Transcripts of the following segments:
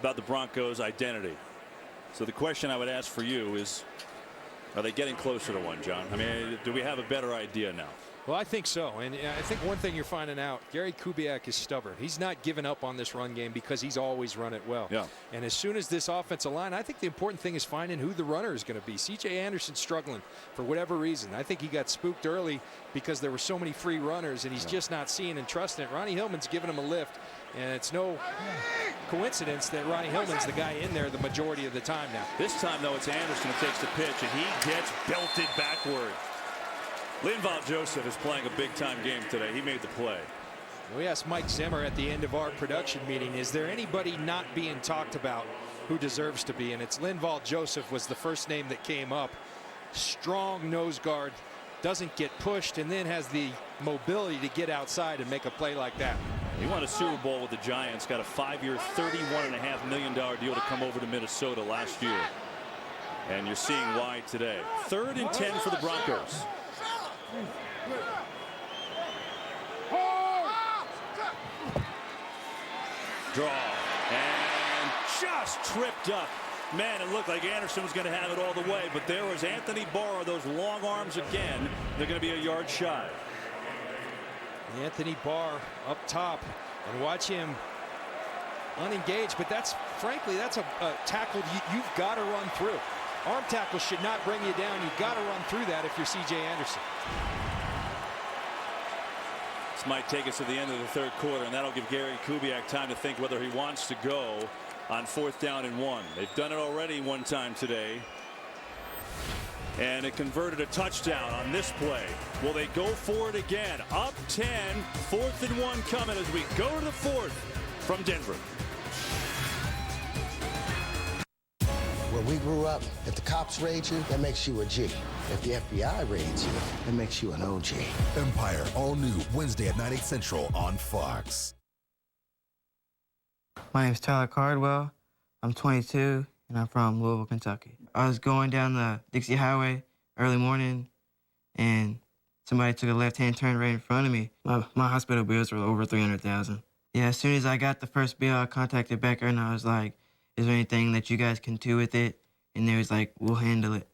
about the Broncos' identity. So the question I would ask for you is, are they getting closer to one, John? I mean, do we have a better idea now? Well, I think so. And I think one thing you're finding out, Gary Kubiak is stubborn. He's not giving up on this run game because he's always run it well. Yeah. And as soon as this offensive line, I think the important thing is finding who the runner is going to be. C.J. Anderson's struggling for whatever reason. I think he got spooked early because there were so many free runners, and he's just not seeing and trusting it. Ronnie Hillman's giving him a lift, and it's no coincidence that Ronnie Hillman's the guy in there the majority of the time now. This time, though, it's Anderson who takes the pitch, and he gets belted backward. Linval Joseph is playing a big-time game today. He made the play. We asked Mike Zimmer at the end of our production meeting, is there anybody not being talked about who deserves to be? And it's Linval Joseph was the first name that came up. Strong nose guard, doesn't get pushed, and then has the mobility to get outside and make a play like that. He won a Super Bowl with the Giants, got a 5-year, $31.5 million deal to come over to Minnesota last year. And you're seeing why today. 3rd and 10 for the Broncos. Draw, and just tripped up. Man, it looked like Anderson was going to have it all the way, but there was Anthony Barr, those long arms again. They're going to be a yard shy. Anthony Barr up top, and watch him unengaged, but that's frankly that's a tackle you've got to run through. Arm tackle should not bring you down. You've got to run through that if you're C.J. Anderson. This might take us to the end of the 3rd quarter, and that'll give Gary Kubiak time to think whether he wants to go on 4th down and 1. They've done it already one time today, and it converted a touchdown on this play. Will they go for it again? Up 10, 4th and 1 coming as we go to the 4th from Denver. Where we grew up, if the cops raid you, that makes you a G. If the FBI raids you, that makes you an OG. Empire, all new, Wednesday at 9, 8 Central on Fox. My name's Tyler Cardwell. I'm 22, and I'm from Louisville, Kentucky. I was going down the Dixie Highway early morning, and somebody took a left-hand turn right in front of me. My hospital bills were over $300,000. Yeah, as soon as I got the first bill, I contacted Becker, and I was like, is there anything that you guys can do with it? And they was like, we'll handle it.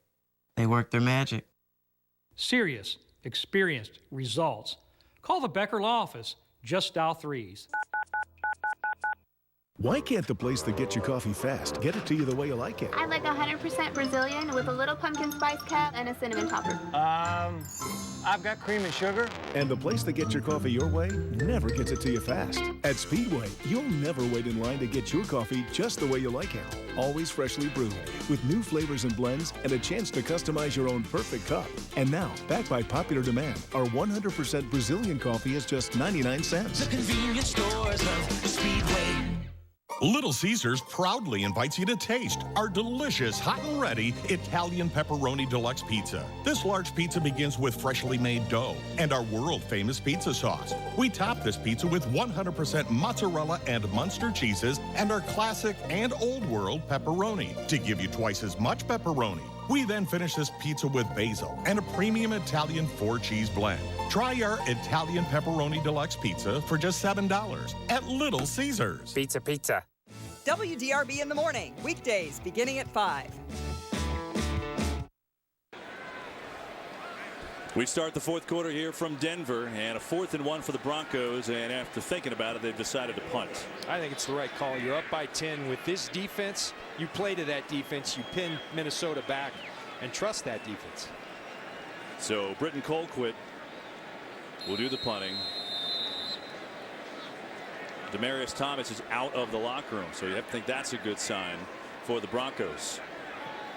They worked their magic. Serious, experienced, results. Call the Becker Law Office. Just dial 3s. Why can't the place that gets your coffee fast get it to you the way you like it? I like 100% Brazilian with a little pumpkin spice cap and a cinnamon topper. I've got cream and sugar. And the place that gets your coffee your way never gets it to you fast. At Speedway, you'll never wait in line to get your coffee just the way you like it. Always freshly brewed, with new flavors and blends and a chance to customize your own perfect cup. And now, backed by popular demand, our 100% Brazilian coffee is just 99 cents. The convenience stores of Speedway. Little Caesars proudly invites you to taste our delicious hot and ready Italian pepperoni deluxe pizza. This large pizza begins with freshly made dough and our world famous pizza sauce. We top this pizza with 100% mozzarella and Munster cheeses and our classic and old world pepperoni to give you twice as much pepperoni. We then finish this pizza with basil and a premium Italian 4-cheese blend. Try our Italian pepperoni deluxe pizza for just $7 at Little Caesars. Pizza, pizza. WDRB in the morning, weekdays beginning at 5. We start the 4th quarter here from Denver, and a 4th and 1 for the Broncos, and after thinking about it, they've decided to punt. I think it's the right call. You're up by 10 with this defense. You play to that defense. You pin Minnesota back and trust that defense. So Britton Colquitt will do the punting. Demaryius Thomas is out of the locker room, so you have to think that's a good sign for the Broncos.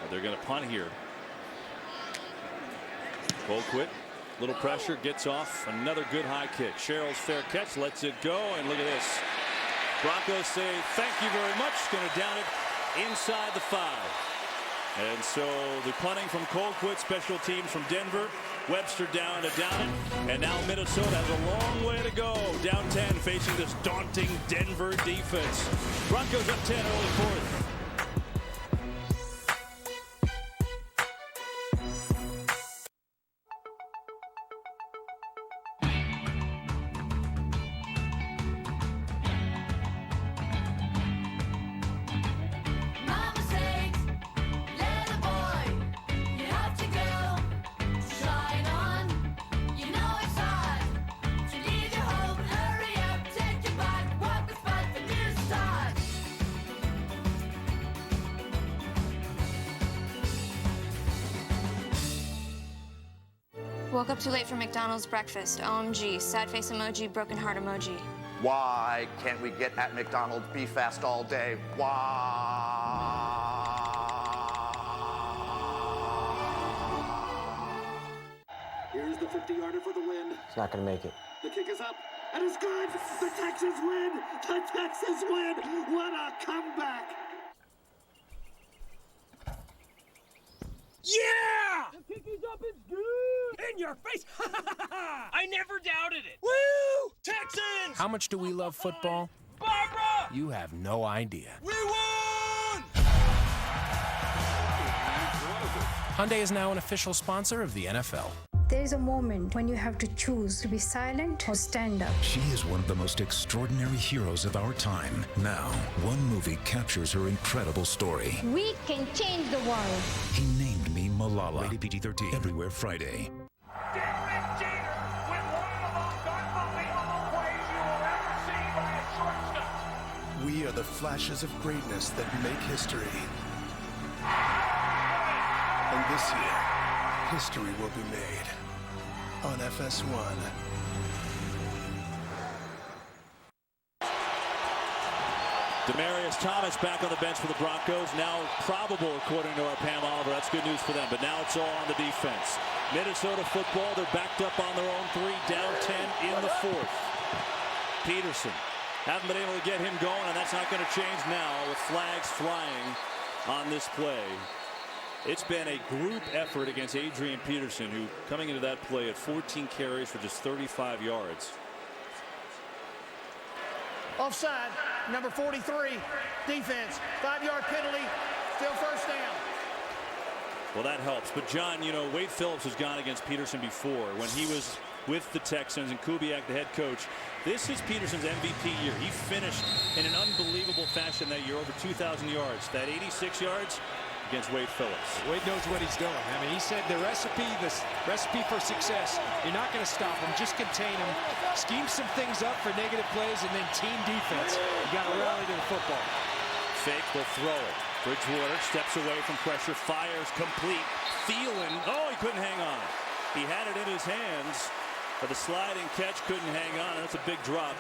They're going to punt here. Colquitt, little pressure, gets off. Another good high kick. Sherrill's fair catch, lets it go, and look at this. Broncos say thank you very much. Going to down it inside the 5. And so the punting from Colquitt, special teams from Denver. Webster down to down it. And now Minnesota has a long way to go. Down 10 facing this daunting Denver defense. Broncos up 10 early 4th. Woke up too late for McDonald's breakfast. OMG. Sad face emoji, broken heart emoji. Why can't we get at McDonald's Be Fast all day? Why? Here's the 50-yarder for the win. It's not going to make it. The kick is up, and it's good! The Texans win! The Texans win! What a comeback! Yeah! The kick is up, it's good! In your face! I never doubted it! Woo! Texans! How much do we love football? Barbara! You have no idea. We won! Hyundai is now an official sponsor of the NFL. There is a moment when you have to choose to be silent or stand up. She is one of the most extraordinary heroes of our time. Now, one movie captures her incredible story. We can change the world. He named me Malala. Rated PG-13. Everywhere Friday. We are the flashes of greatness that make history. And this year, history will be made on FS1. Demaryius Thomas back on the bench for the Broncos. Now probable, according to our Pam Oliver. That's good news for them. But now it's all on the defense. Minnesota football, they're backed up on their own 3, down 10 in the 4th. Peterson, haven't been able to get him going, and that's not going to change now with flags flying on this play. It's been a group effort against Adrian Peterson, who coming into that play at 14 carries for just 35 yards. Offside, number 43, defense, 5-yard penalty, still first down. Well, that helps. But, John, you know, Wade Phillips has gone against Peterson before when he was with the Texans and Kubiak, the head coach. This is Peterson's MVP year. He finished in an unbelievable fashion that year, over 2,000 yards. That 86 yards against Wade Phillips. Wade knows what he's doing. I mean, he said the recipe for success, you're not going to stop him, just contain him, scheme some things up for negative plays, and then team defense. You got to rally to the football. Fake, they'll throw it. Bridgewater steps away from pressure, fires complete. Thielen, oh, he couldn't hang on. He had it in his hands, but the sliding catch couldn't hang on, and that's a big drop.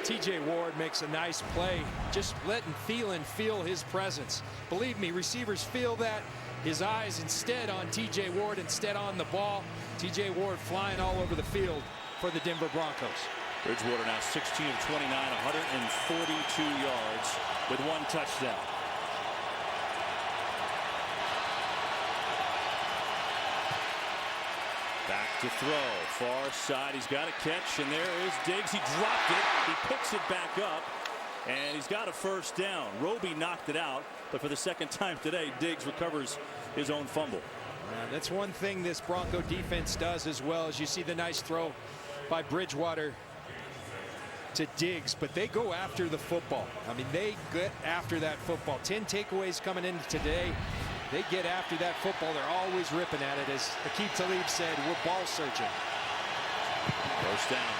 T.J. Ward makes a nice play, just letting Thielen feel his presence. Believe me, receivers feel that. His eyes instead on T.J. Ward, instead on the ball. T.J. Ward flying all over the field for the Denver Broncos. Bridgewater now 16 of 29, 142 yards with 1 touchdown. Back to throw, far side, he's got a catch, and there is Diggs. He dropped it, he picks it back up, and he's got a first down. Roby knocked it out, but for the second time today, Diggs recovers his own fumble. That's one thing this Bronco defense does as well, as you see the nice throw by Bridgewater to Diggs, but they go after the football. I mean, they get after that football. 10 takeaways coming in today. They get after that football. They're always ripping at it. As Aqib Talib said, we're ball searching. First down.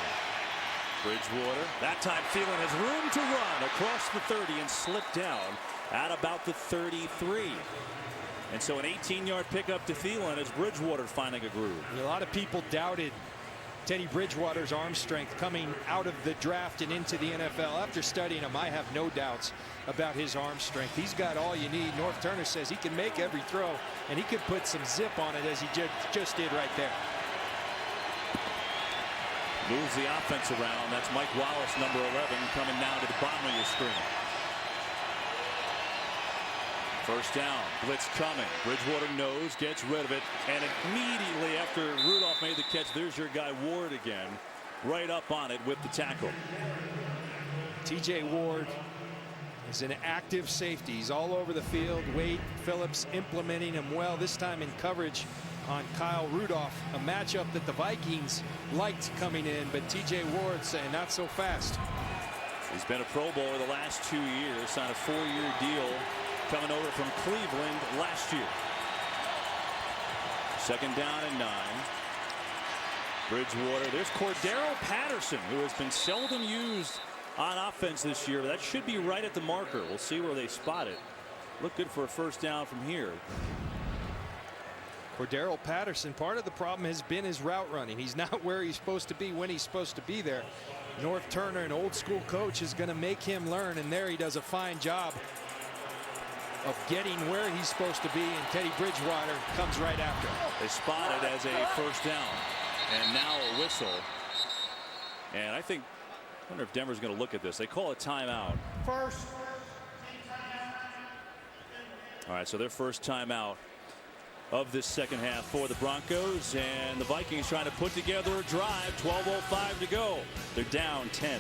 Bridgewater. That time Thielen has room to run across the 30 and slip down at about the 33. And so an 18-yard pickup to Thielen as Bridgewater finding a groove. A lot of people doubted Teddy Bridgewater's arm strength coming out of the draft and into the NFL. After studying him, I have no doubts about his arm strength. He's got all you need. North Turner says he can make every throw, and he could put some zip on it as he just did right there. Moves the offense around. That's Mike Wallace, number 11, coming down to the bottom of your screen. First down, blitz coming. Bridgewater knows, gets rid of it, and immediately after Rudolph made the catch, there's your guy Ward again, right up on it with the tackle. T.J. Ward is an active safety. He's all over the field. Wade Phillips implementing him well, this time in coverage on Kyle Rudolph, a matchup that the Vikings liked coming in, but T.J. Ward saying not so fast. He's been a Pro Bowler the last 2 years, signed a 4-year deal coming over from Cleveland last year. Second down and 9. Bridgewater. There's Cordero Patterson, who has been seldom used on offense this year. That should be right at the marker. We'll see where they spot it. look good for a first down from here. Cordero Patterson, part of the problem has been his route running. He's not where he's supposed to be when he's supposed to be there. North Turner, an old school coach, is going to make him learn, and there he does a fine job of getting where he's supposed to be, and Teddy Bridgewater comes right after. They spot it as a first down, and now a whistle. And I wonder if Denver's going to look at this. They call a timeout. First. All right, so their first timeout of this second half for the Broncos, and the Vikings trying to put together a drive. 12:05 to go. They're down 10.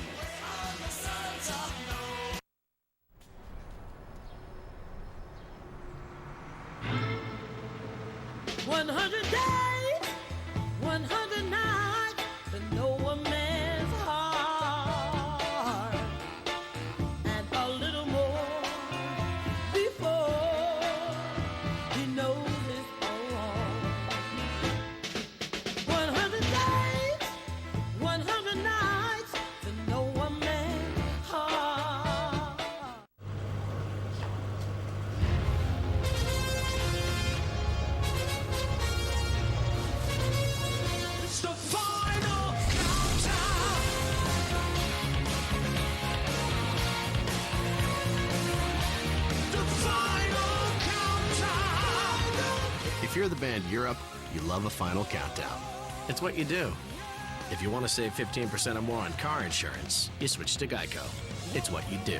Days, 100 nights to know a man's heart, and a little more before he knows his own. 100 days, 100 nights to know a man's heart. It's the final countdown. The final countdown. If you're the band Europe, you love a final countdown. It's what you do. If you want to save 15% or more on car insurance, you switch to Geico. It's what you do.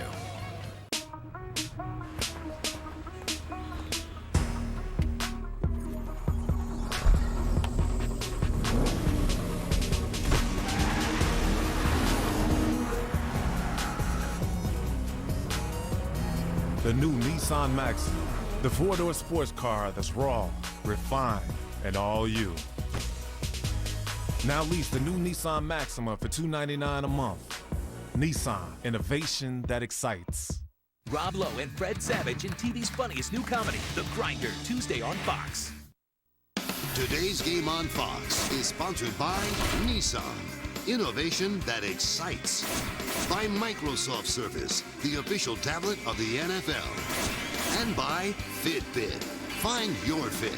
The new Nissan Maxima, the four-door sports car that's raw, refined, and all you. Now lease the new Nissan Maxima for $299 a month. Nissan, innovation that excites. Rob Lowe and Fred Savage in TV's funniest new comedy, The Grinder, Tuesday on Fox. Today's game on Fox is sponsored by Nissan. Innovation that excites. By Microsoft Surface, the official tablet of the NFL. And by Fitbit. Find your fit.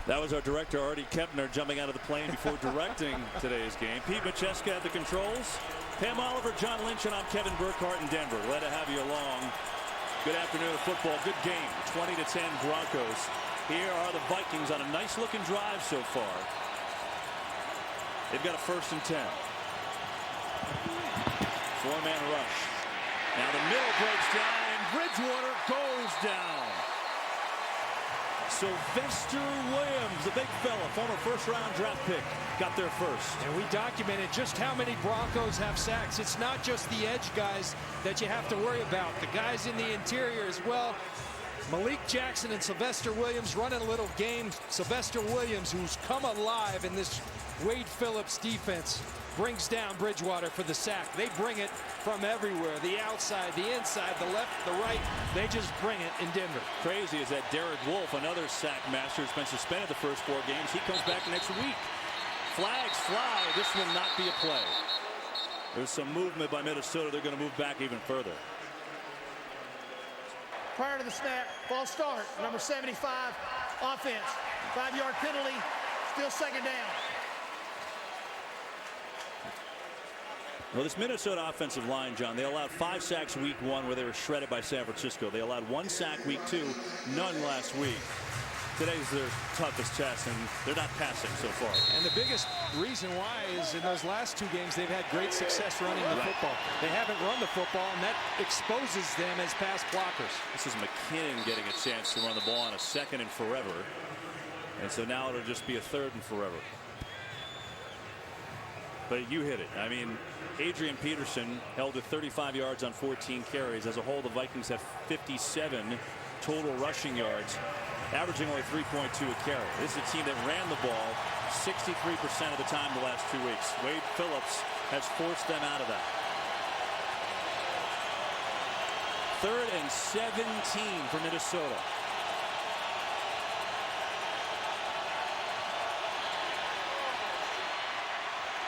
That was our director, Artie Kepner, jumping out of the plane before directing today's game. Pete Macheska at the controls. Pam Oliver, John Lynch, and I'm Kevin Burkhardt in Denver. Glad to have you along. Good afternoon of football. Good game. 20-10 Broncos. Here are the Vikings on a nice-looking drive so far. They've got a 1st and 10. Four-man rush. Now the middle breaks down, and Bridgewater goes down. Sylvester Williams, the big fella, former first-round draft pick, got there first. And we documented just how many Broncos have sacks. It's not just the edge guys that you have to worry about. The guys in the interior as well. Malik Jackson and Sylvester Williams running a little game. Sylvester Williams, who's come alive in this Wade Phillips defense, brings down Bridgewater for the sack. They bring it from everywhere. The outside, the inside, the left, the right. They just bring it in Denver. Crazy is that Derek Wolfe, another sack master, has been suspended the first 4 games. He comes back next week. Flags fly. This will not be a play. There's some movement by Minnesota. They're going to move back even further. Prior to the snap, false start, number 75, offense. 5-yard penalty, still second down. Well, this Minnesota offensive line, John, they allowed 5 sacks week 1 where they were shredded by San Francisco. They allowed 1 sack week 2, none last week. Today's their toughest test, and they're not passing so far. And the biggest reason why is in those last 2 games, they've had great success running the football. They haven't run the football, and that exposes them as pass blockers. This is McKinnon getting a chance to run the ball on a 2nd and forever. And so now it'll just be a 3rd and forever. But you hit it. I mean, Adrian Peterson held to 35 yards on 14 carries. As a whole, the Vikings have 57 total rushing yards, averaging only 3.2 a carry. This is a team that ran the ball 63% of the time the last 2 weeks. Wade Phillips has forced them out of that. 3rd and 17 for Minnesota.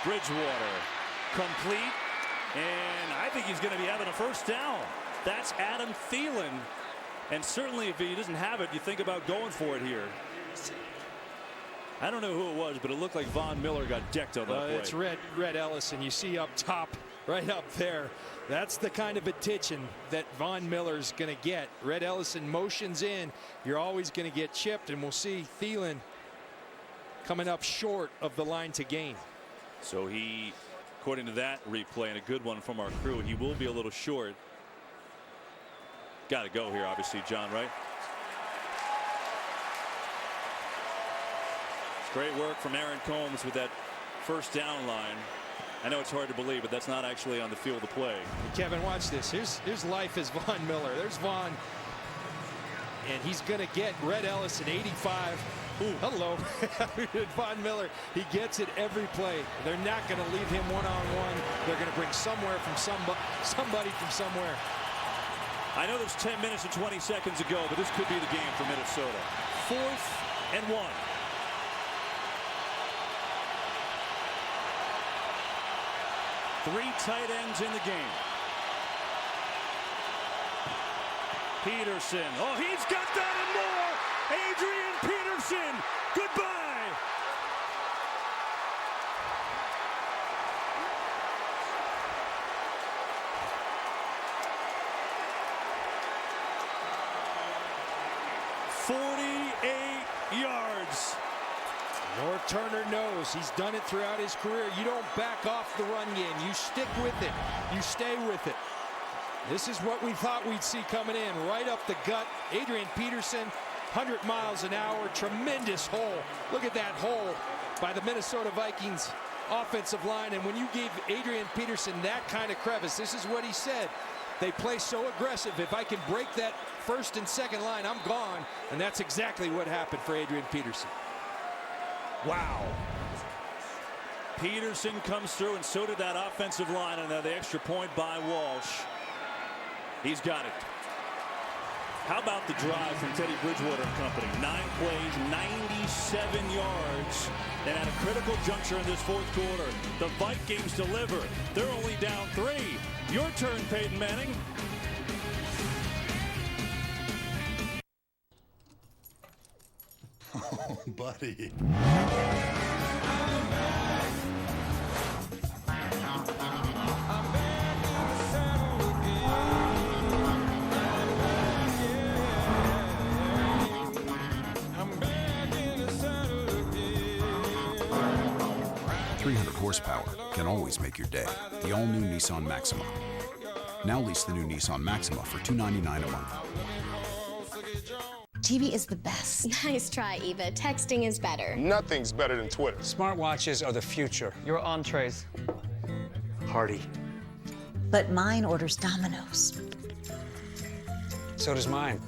Bridgewater complete, and I think he's going to be having a first down. That's Adam Thielen. And certainly if he doesn't have it, you think about going for it here. I don't know who it was, but it looked like Von Miller got decked on that play. It's Red Ellison. You see up top, right up there. That's the kind of attention that Von Miller's going to get. Red Ellison motions in. You're always going to get chipped, and we'll see Thielen coming up short of the line to gain. So he, according to that replay, and a good one from our crew, he will be a little short. Got to go here, obviously, John, right? It's great work from Aaron Combs with that first down line. I know it's hard to believe, but that's not actually on the field of play. Kevin, watch this. Here's life as Von Miller. There's Von. And he's going to get Red Ellison 85. Ooh, hello. Von Miller, he gets it every play. They're not going to leave him one-on-one. They're going to bring somebody from somewhere. I know there's 10 minutes and 20 seconds ago, but this could be the game for Minnesota. 4th and 1. Three tight ends in the game. Peterson. Oh, he's got that and more. Adrian Peterson. Goodbye. .48 yards. Norv Turner knows he's done it throughout his career. You don't back off the run game. You stick with it. You stay with it. This is what we thought we'd see coming in. Right up the gut. Adrian Peterson, 100 miles an hour. Tremendous hole. Look at that hole by the Minnesota Vikings offensive line. And when you gave Adrian Peterson that kind of crevice, this is what he said. They play so aggressive. If I can break that first and second line, I'm gone. And that's exactly what happened for Adrian Peterson. Wow. Peterson comes through, and so did that offensive line, and now the extra point by Walsh. He's got it. How about the drive from Teddy Bridgewater and company? 9 plays, 97 yards. And at a critical juncture in this fourth quarter, the Vikings deliver. They're only down 3. Your turn, Peyton Manning. Oh, buddy. 300 horsepower can always make your day. The all-new Nissan Maxima. Now lease the new Nissan Maxima for $299 a month. TV is the best. Nice try, Eva. Texting is better. Nothing's better than Twitter. Smartwatches are the future. Your entrees. Hearty. But mine orders Domino's. So does mine.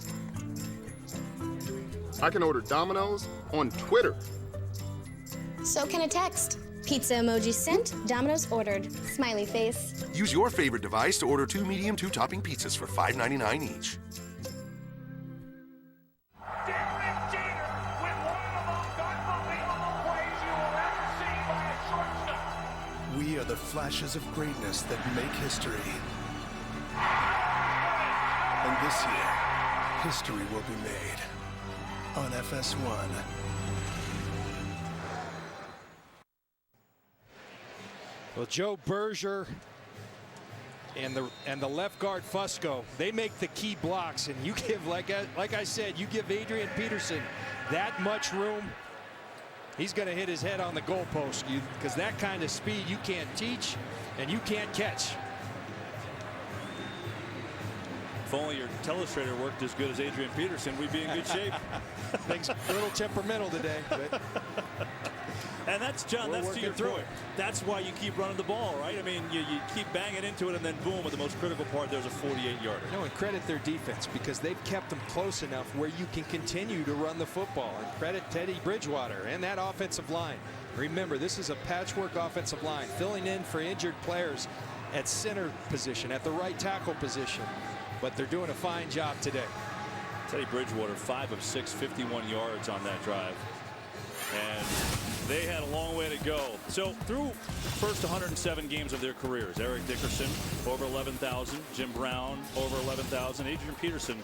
I can order Domino's on Twitter. So can a text. Pizza emoji sent, Domino's ordered. Smiley face. Use your favorite device to order 2 medium, 2-topping pizzas for $5.99 each. We are the flashes of greatness that make history. And this year, history will be made on FS1. Well, Joe Berger and the left guard Fusco, they make the key blocks, and you give, like I said, you give Adrian Peterson that much room, he's going to hit his head on the goalpost, because that kind of speed you can't teach and you can't catch. If only your telestrator worked as good as Adrian Peterson, we'd be in good shape. Things a little temperamental today. But and that's, John, that's to your point. That's why you keep running the ball, right? I mean, you keep banging into it, and then boom, at the most critical part, there's a 48-yarder. No, and credit their defense, because they've kept them close enough where you can continue to run the football. And credit Teddy Bridgewater and that offensive line. Remember, this is a patchwork offensive line, filling in for injured players at center position, at the right tackle position. But they're doing a fine job today. Teddy Bridgewater, 5 of 6, 51 yards on that drive. And they had a long way to go. So through the first 107 games of their careers, Eric Dickerson over 11,000, Jim Brown over 11,000, Adrian Peterson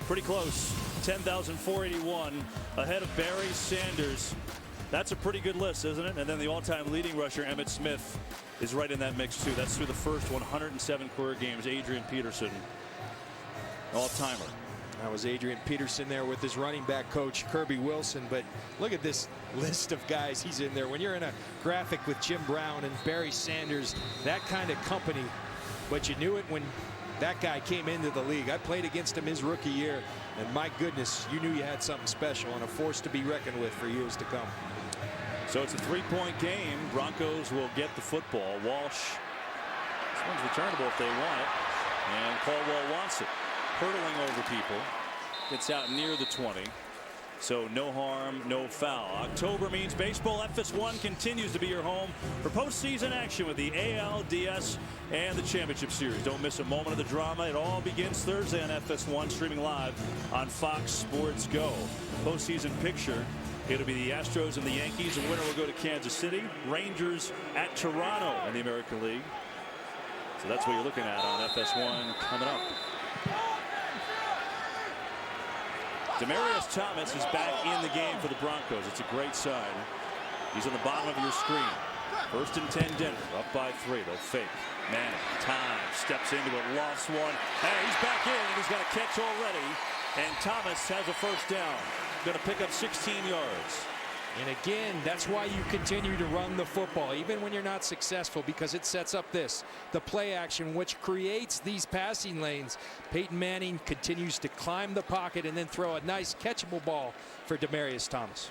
pretty close, 10,481, ahead of Barry Sanders. That's a pretty good list, isn't it? And then the all-time leading rusher, Emmitt Smith, is right in that mix too. That's through the first 107 career games. Adrian Peterson, all-timer. That was Adrian Peterson there with his running back coach, Kirby Wilson. But look at this list of guys he's in there. When you're in a graphic with Jim Brown and Barry Sanders, that kind of company, but you knew it when that guy came into the league. I played against him his rookie year, and my goodness, you knew you had something special and a force to be reckoned with for years to come. So it's a 3-point game. Broncos will get the football. Walsh, this one's returnable if they want it, and Caldwell wants it. Hurtling over people, gets out near the 20. So no harm, no foul. October means baseball FS1 continues to be your home for postseason action with the ALDS and the Championship Series. Don't miss a moment of the drama. It all begins Thursday on FS1, streaming live on Fox Sports Go. Postseason picture. It'll be the Astros and the Yankees. The winner will go to Kansas City. Rangers at Toronto in the American League. So that's what you're looking at on FS1 coming up. Demaryius Thomas is back in the game for the Broncos. It's a great sign. He's on the bottom of your screen. 1st and 10 Denver, up by 3. They'll fake. Manning, time, steps into it, lost one. Hey, he's back in, and he's got a catch already. And Thomas has a first down. Going to pick up 16 yards. And again, that's why you continue to run the football, even when you're not successful, because it sets up the play action, which creates these passing lanes. Peyton Manning continues to climb the pocket and then throw a nice catchable ball for Demaryius Thomas.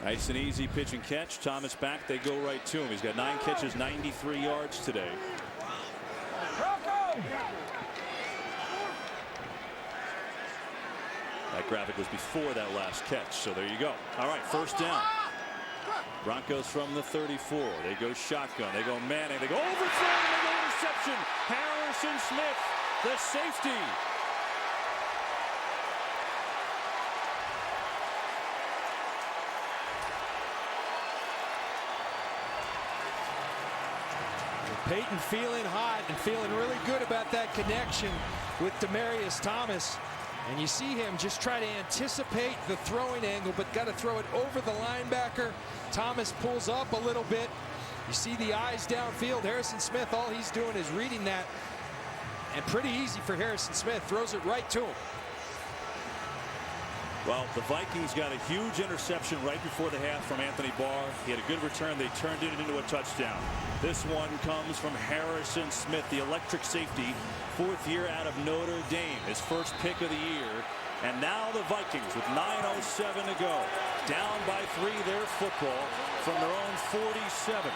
Nice and easy pitch and catch. Thomas back, they go right to him. He's got 9 catches, 93 yards today. That graphic was before that last catch, so there you go. All right, first down. Broncos from the 34. They go shotgun. They go Manning. They go overthrown. They go interception. Harrison Smith, the safety. Peyton feeling hot and feeling really good about that connection with Demaryius Thomas. And you see him just try to anticipate the throwing angle, but got to throw it over the linebacker. Thomas pulls up a little bit. You see the eyes downfield. Harrison Smith, all he's doing is reading that. And pretty easy for Harrison Smith. Throws it right to him. Well, the Vikings got a huge interception right before the half from Anthony Barr. He had a good return. They turned it into a touchdown. This one comes from Harrison Smith, the electric safety, 4th year out of Notre Dame, his first pick of the year. And now the Vikings with 9:07 to go, down by 3, their football from their own 47.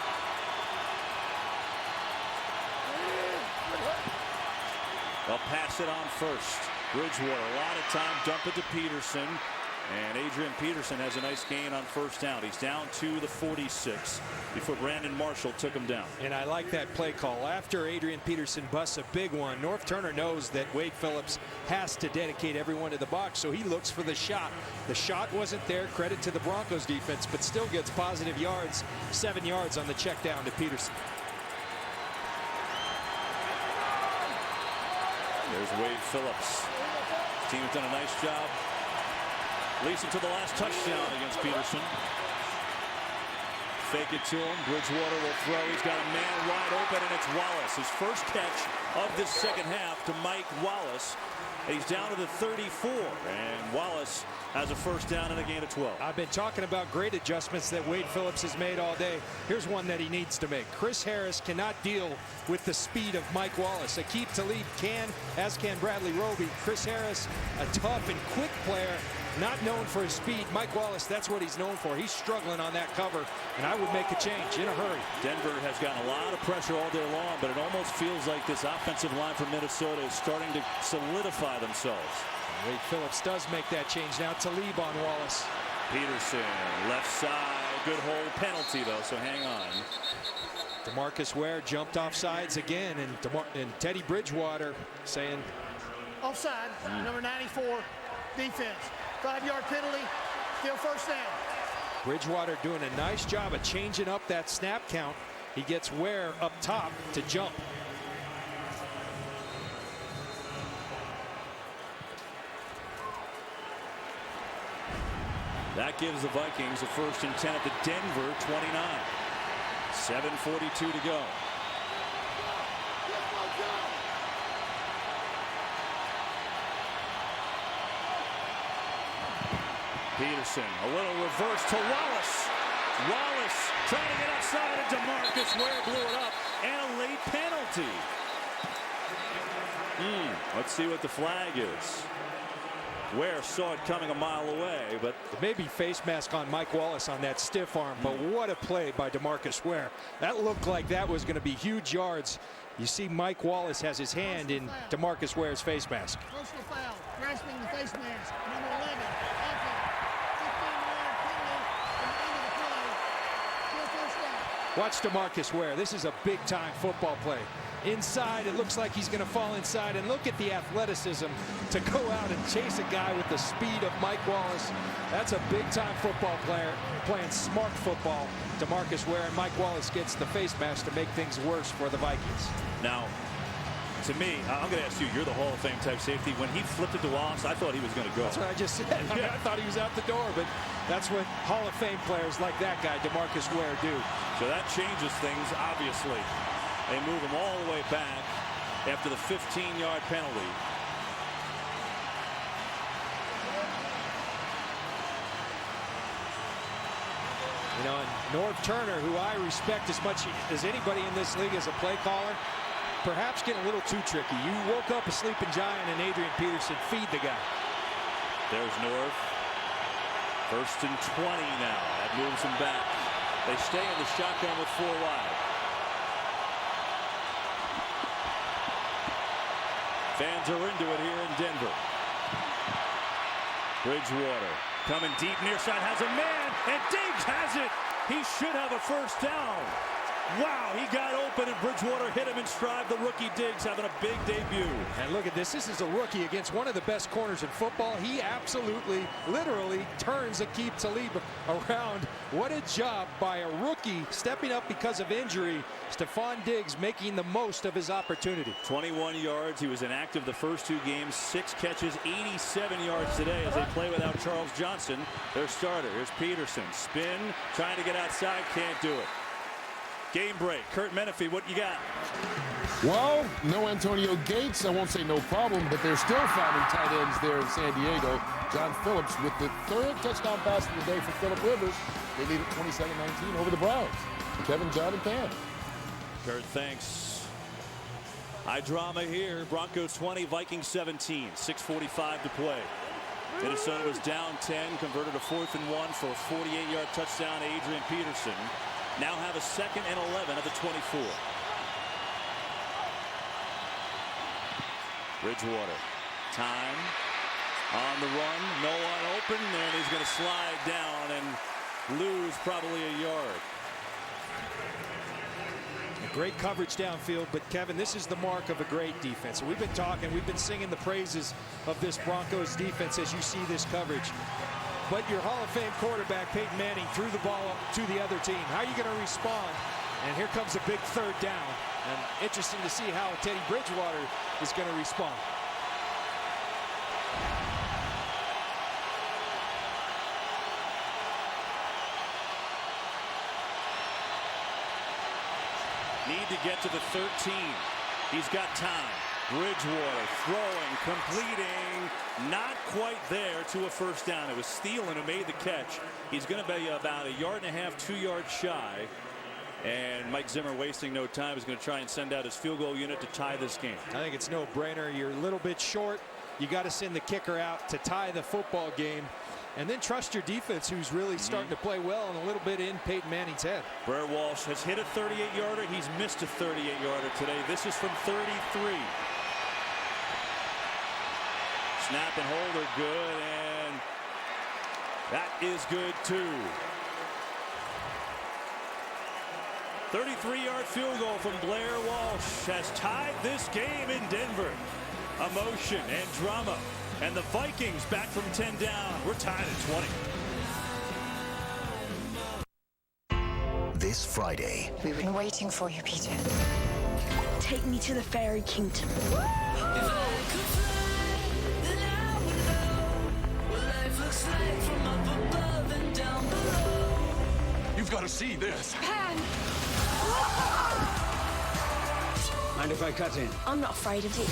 They'll pass it on first. Bridgewater, a lot of time, dump it to Peterson. And Adrian Peterson has a nice gain on first down. He's down to the 46 before Brandon Marshall took him down. And I like that play call. After Adrian Peterson busts a big one, North Turner knows that Wade Phillips has to dedicate everyone to the box, so he looks for the shot. The shot wasn't there. Credit to the Broncos defense, but still gets positive yards. 7 yards on the check down to Peterson. There's Wade Phillips. His team has done a nice job, at least until the last touchdown against Peterson. Fake it to him. Bridgewater will throw. He's got a man wide open, and it's Wallace. His first catch of this second half to Mike Wallace. He's down to the 34, and Wallace has a first down and a gain of 12. I've been talking about great adjustments that Wade Phillips has made all day. Here's one that he needs to make. Chris Harris cannot deal with the speed of Mike Wallace. Aqib Talib can, as can Bradley Roby. Chris Harris, a tough and quick player, not known for his speed. Mike Wallace, that's what he's known for. He's struggling on that cover, and I would make a change in a hurry. Denver has gotten a lot of pressure all day long, but it almost feels like this offensive line from Minnesota is starting to solidify themselves. Wade Phillips does make that change now. Talib on Wallace. Peterson, left side, good hold, penalty though, so hang on. DeMarcus Ware jumped off sides again, and Teddy Bridgewater saying offside, number 94, defense. 5-yard penalty, still first down. Bridgewater doing a nice job of changing up that snap count. He gets Ware up top to jump. That gives the Vikings a 1st and 10 at the Denver 29. 7:42 to go. Peterson, a little reverse to Wallace. Wallace trying to get outside, and Demaryius Ware blew it up, and a late penalty. Let's see what the flag is. Ware saw it coming a mile away, but maybe face mask on Mike Wallace on that stiff arm, but what a play by Demaryius Ware. That looked like that was going to be huge yards. You see Mike Wallace has his hand in Demaryius Ware's face mask. Personal foul, grasping the face mask, number 11, offense, 15-yard penalty from the end of the play. Still first down. Watch Demaryius Ware. This is a big-time football play. Inside, it looks like he's going to fall inside, and look at the athleticism to go out and chase a guy with the speed of Mike Wallace. That's a big-time football player playing smart football. Demaryius Ware, and Mike Wallace gets the face mask to make things worse for the Vikings. Now, to me, I'm going to ask you, you're the Hall of Fame type safety. When he flipped it to Wallace, I thought he was going to go. That's what I just said. I mean, I thought he was out the door, but that's what Hall of Fame players like that guy, Demaryius Ware, do. So that changes things, obviously. They move him all the way back after the 15-yard penalty. You know, and Norv Turner, who I respect as much as anybody in this league as a play caller, perhaps getting a little too tricky. You woke up a sleeping giant, and Adrian Peterson, feed the guy. There's Norv. 1st and 20 now. That moves him back. They stay in the shotgun with 4 wide. Fans are into it here in Denver. Bridgewater coming deep near side, has a man, and Diggs has it. He should have a 1st down. Wow, he got open, and Bridgewater hit him in stride. The rookie Diggs having a big debut. And look at this. This is a rookie against one of the best corners in football. He absolutely, literally turns Aqib Talib around. What a job by a rookie stepping up because of injury. Stefon Diggs making the most of his opportunity. 21 yards. He was inactive the first 2 games. 6 catches, 87 yards today as they play without Charles Johnson, their starter. Here's Peterson. Spin, trying to get outside, can't do it. Game break. Kurt Menefee, what you got? Well, no Antonio Gates. I won't say no problem, but they're still finding tight ends there in San Diego. John Phillips with the 3rd touchdown pass of the day for Phillip Rivers. They lead it 27-19 over the Browns. Kevin, John, and Pam. Kurt, thanks. High drama here. Broncos 20, Vikings 17. 6:45 to play. Minnesota was down 10, converted a 4th and 1 for a 48-yard touchdown to Adrian Peterson. Now have a 2nd and 11 at the 24. Bridgewater. Time. On the run. No one open. And he's going to slide down and lose probably a yard. Great coverage downfield, but Kevin, this is the mark of a great defense. We've been talking, we've been singing the praises of this Broncos defense as you see this coverage. But your Hall of Fame quarterback, Peyton Manning, threw the ball to the other team. How are you going to respond? And here comes a big 3rd down. And interesting to see how Teddy Bridgewater is going to respond. Need to get to the 13. He's got time. Bridgewater throwing, completing, not quite there to a 1st down. It was Thielen who made the catch. He's going to be about 1.5 yards, 2 yards shy. And Mike Zimmer, wasting no time, is going to try and send out his field goal unit to tie this game. I think it's no brainer. You're a little bit short. You got to send the kicker out to tie the football game. And then trust your defense, who's really starting to play well and a little bit in Peyton Manning's head. Blair Walsh has hit a 38-yarder. He's missed a 38-yarder today. This is from 33. Snap and hold are good, and that is good too. 33-yard field goal from Blair Walsh has tied this game in Denver. Emotion and drama. And the Vikings back from 10 down. We're tied at 20. this Friday. We've been waiting for you, Peter. Take me to the fairy kingdom. You've got to see this. Pan! Mind if I cut in? I'm not afraid of you.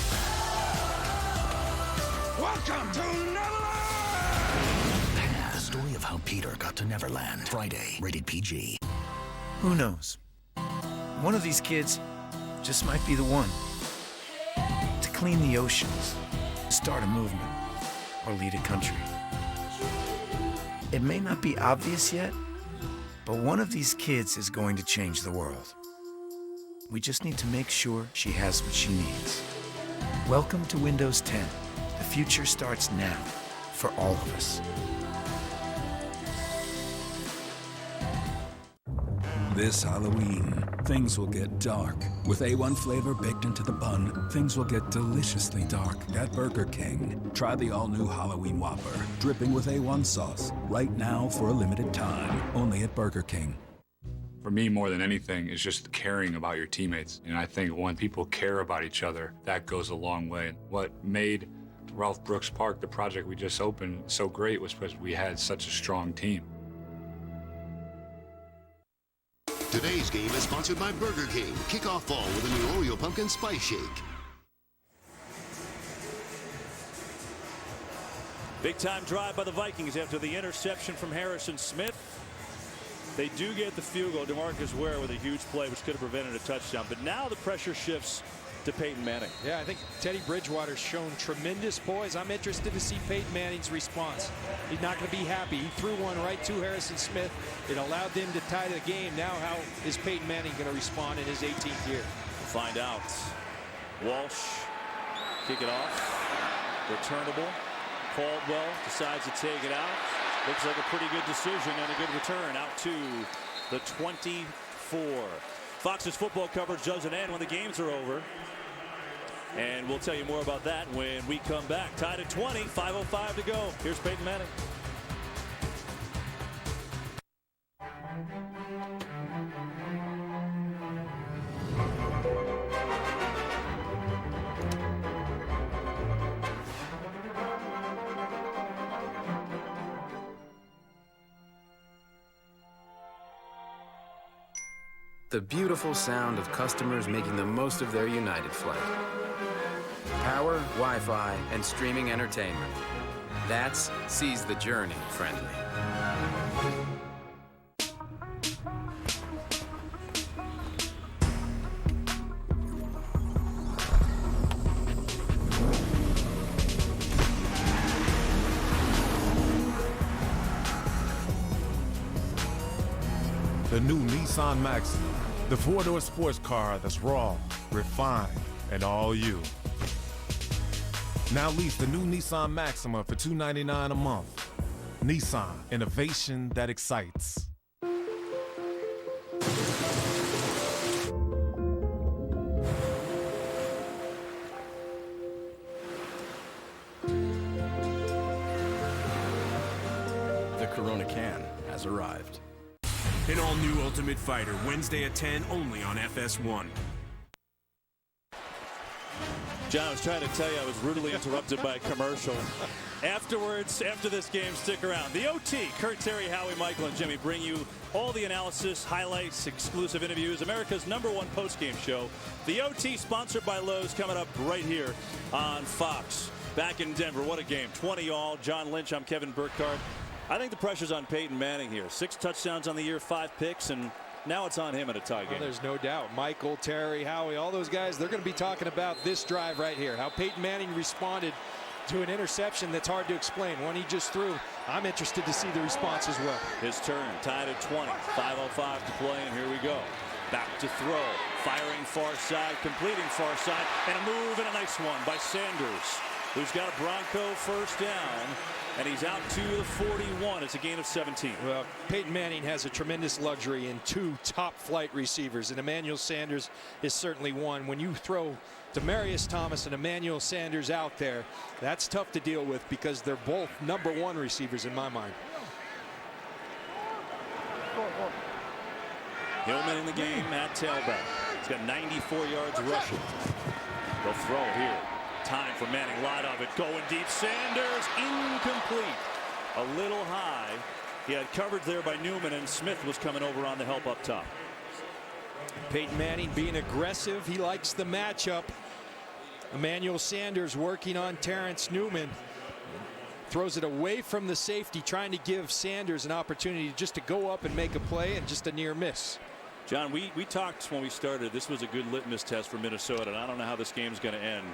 Welcome to Neverland! The story of how Peter got to Neverland. Friday, rated PG. Who knows? One of these kids just might be the one to clean the oceans, start a movement, or lead a country. It may not be obvious yet, but one of these kids is going to change the world. We just need to make sure she has what she needs. Welcome to Windows 10. The future starts now for all of us. This Halloween, things will get dark. With A1 flavor baked into the bun, things will get deliciously dark at Burger King. Try the all-new Halloween Whopper, dripping with A1 sauce, right now for a limited time, only at Burger King. For me, more than anything, is just caring about your teammates. And I think when people care about each other, that goes a long way. What made Ralph Brooks Park, the project we just opened, so great was because we had such a strong team. Today's game is sponsored by Burger King. Kick off fall with a new Oreo Pumpkin Spice Shake. Big time drive by the Vikings after the interception from Harrison Smith. They do get the field goal. Demarcus Ware with a huge play which could have prevented a touchdown. But now the pressure shifts to Peyton Manning. Yeah, I think Teddy Bridgewater's shown tremendous poise. I'm interested to see Peyton Manning's response. He's not going to be happy. He threw one right to Harrison Smith. It allowed them to tie the game. Now how is Peyton Manning going to respond in his 18th year? We'll find out. Walsh kick it off. Returnable. Caldwell decides to take it out. Looks like a pretty good decision and a good return out to the 24. Fox's football coverage doesn't end when the games are over. And we'll tell you more about that when we come back. Tied at 20, 5:05 to go. Here's Peyton Manning. The beautiful sound of customers making the most of their United flight. Power, Wi-Fi, and streaming entertainment. That's Seize the Journey friendly. The new Nissan Maxima, the four-door sports car that's raw, refined, and all you. Now lease the new Nissan Maxima for $299 a month. Nissan, innovation that excites. The Corona can has arrived. An all-new Ultimate Fighter, Wednesday at 10, only on FS1. John, I was trying to tell you I was rudely interrupted by a commercial. Afterwards, after this game, stick around. The OT, Kurt, Terry, Howie, Michael, and Jimmy bring you all the analysis, highlights, exclusive interviews, America's #1 post-game show. The OT, sponsored by Lowe's, coming up right here on Fox. Back in Denver, what a game. 20-all. John Lynch, I'm Kevin Burkhardt. I think the pressure's on Peyton Manning here. 6 touchdowns on the year, 5 picks, and now it's on him in a tie game. Well, there's no doubt. Michael, Terry, Howie, all those guys, they're going to be talking about this drive right here. How Peyton Manning responded to an interception that's hard to explain. One he just threw. I'm interested to see the response as well. His turn, tied at 20. 5:05 to play, and here we go. Back to throw. Firing far side, completing far side, and a move and a nice one by Sanders, who's got a Bronco first down. And he's out to the 41. It's a gain of 17. Well, Peyton Manning has a tremendous luxury in 2 top flight receivers, and Emmanuel Sanders is certainly one. When you throw Demaryius Thomas and Emmanuel Sanders out there, that's tough to deal with because they're both #1 receivers in my mind. Hillman in the game at tailback. He's got 94 yards rushing. They'll throw here. Time for Manning. Lot of it. Going deep. Sanders incomplete. A little high. He had coverage there by Newman, and Smith was coming over on the help up top. Peyton Manning being aggressive. He likes the matchup. Emmanuel Sanders working on Terrence Newman. Throws it away from the safety, trying to give Sanders an opportunity just to go up and make a play, and just a near miss. John, we talked when we started. This was a good litmus test for Minnesota, and I don't know how this game's going to end.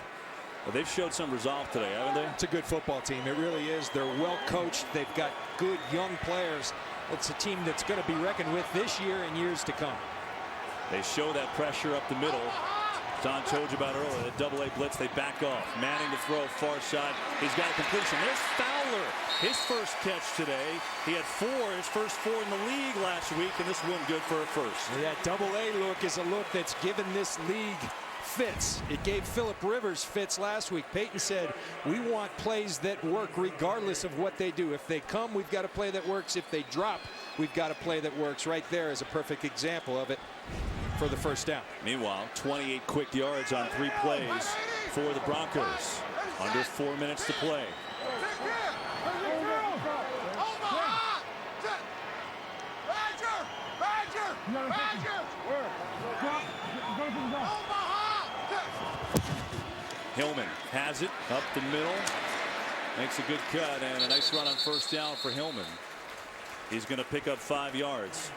But they've showed some resolve today, haven't they? It's a good football team. It really is. They're well coached. They've got good young players. It's a team that's going to be reckoned with this year and years to come. They show that pressure up the middle. Don told you about earlier, the double-A blitz, they back off. Manning to throw far side. He's got a completion. There's Fowler. His first catch today. He had 4, his first 4 in the league last week, and this one good for a first. That double-A look is a look that's given this league fits. It gave Phillip Rivers fits last week. Peyton said, we want plays that work regardless of what they do. If they come, we've got a play that works. If they drop, we've got a play that works. Right there is a perfect example of it for the first down. Meanwhile, 28 quick yards on 3 plays for the Broncos. Under 4 minutes to play. Hillman has it up the middle. Makes a good cut and a nice run on first down for Hillman. He's going to pick up 5 yards.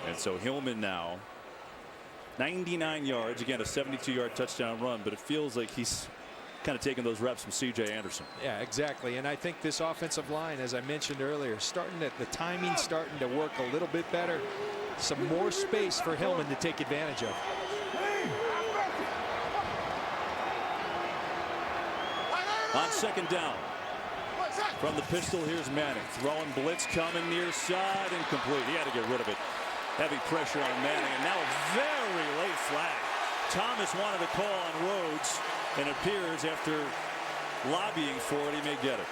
And so Hillman now 99 yards, again a 72-yard touchdown run, but it feels like he's kind of taking those reps from C.J. Anderson. Yeah, exactly. And I think this offensive line, as I mentioned earlier, the timing starting to work a little bit better. Some more space for Hillman to take advantage of. On second down. From the pistol, here's Manning. Throwing blitz coming near side, incomplete. He had to get rid of it. Heavy pressure on Manning, and now a very late flag. Thomas wanted a call on Rhodes, and it appears after lobbying for it, he may get it.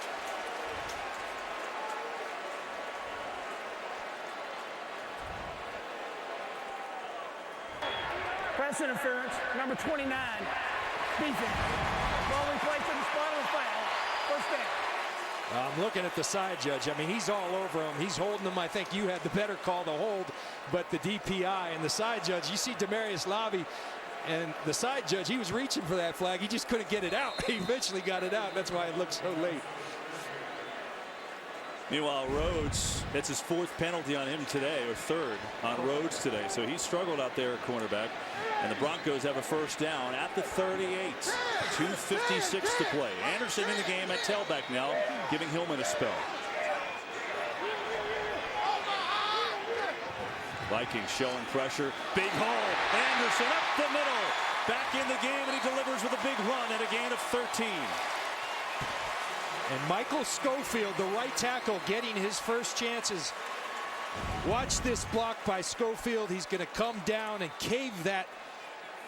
Pass interference, number 29, defense. Ball replay to the spot of the foul. First down. I'm looking at the side judge. I mean, he's all over him. He's holding him. I think you had the better call to hold, but the DPI and the side judge, you see Demaryius Thomas and the side judge, he was reaching for that flag. He just couldn't get it out. He eventually got it out. That's why it looked so late. Meanwhile, Rhodes, that's his 4th penalty on him today, or 3rd on Rhodes today. So he struggled out there at cornerback. And the Broncos have a first down at the 38. 2:56 to play. Anderson in the game at tailback now, giving Hillman a spell. Vikings showing pressure. Big hole. Anderson up the middle. Back in the game, and he delivers with a big run at a gain of 13. And Michael Schofield, the right tackle, getting his first chances. Watch this block by Schofield. He's going to come down and cave that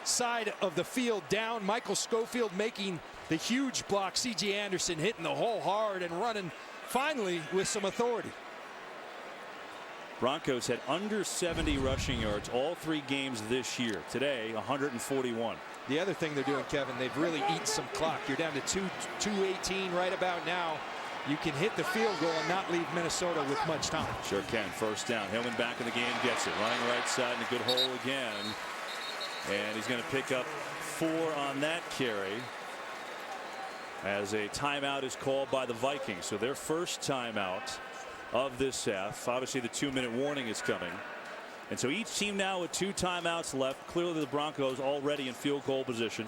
side of the field down. Michael Schofield making the huge block. C.J. Anderson hitting the hole hard and running finally with some authority. Broncos had under 70 rushing yards all 3 games this year. Today, 141. The other thing they're doing, Kevin, they've really eaten some clock. You're down to 2:18 right about now. You can hit the field goal and not leave Minnesota with much time. Sure can. First down. Hillman back in the game, gets it. Running right side in a good hole again. And he's going to pick up 4 on that carry as a timeout is called by the Vikings. So their first timeout of this half. Obviously, the 2-minute warning is coming. And so each team now with 2 timeouts left. Clearly the Broncos already in field goal position.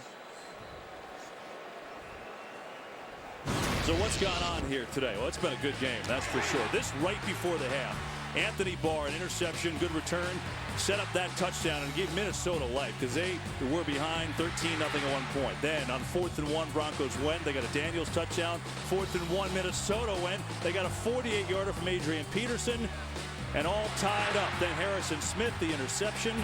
So what's gone on here today? Well, it's been a good game, that's for sure. This right before the half. Anthony Barr, an interception, good return, set up that touchdown and gave Minnesota life because they were behind 13-0 at one point. Then on 4th and 1, Broncos went. They got a Daniels touchdown. 4th and 1, Minnesota went. They got a 48-yarder from Adrian Peterson, and all tied up. Then Harrison Smith, the interception,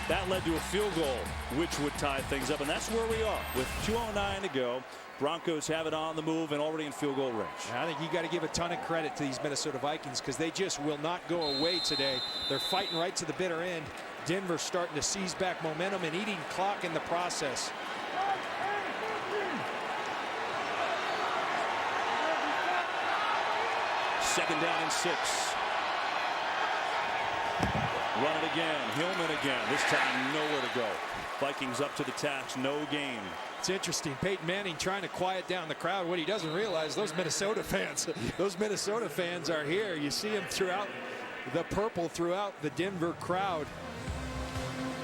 That led to a field goal, which would tie things up, and that's where we are with 2:09 to go. Broncos have it on the move and already in field goal range. I think you got to give a ton of credit to these Minnesota Vikings because they just will not go away today. They're fighting right to the bitter end. Denver starting to seize back momentum and eating clock in the process. Second down and 6. Run it again. Hillman again. This time nowhere to go. Vikings up to the task. No gain. It's interesting. Peyton Manning trying to quiet down the crowd. What he doesn't realize, those Minnesota fans are here. You see them throughout the purple throughout the Denver crowd.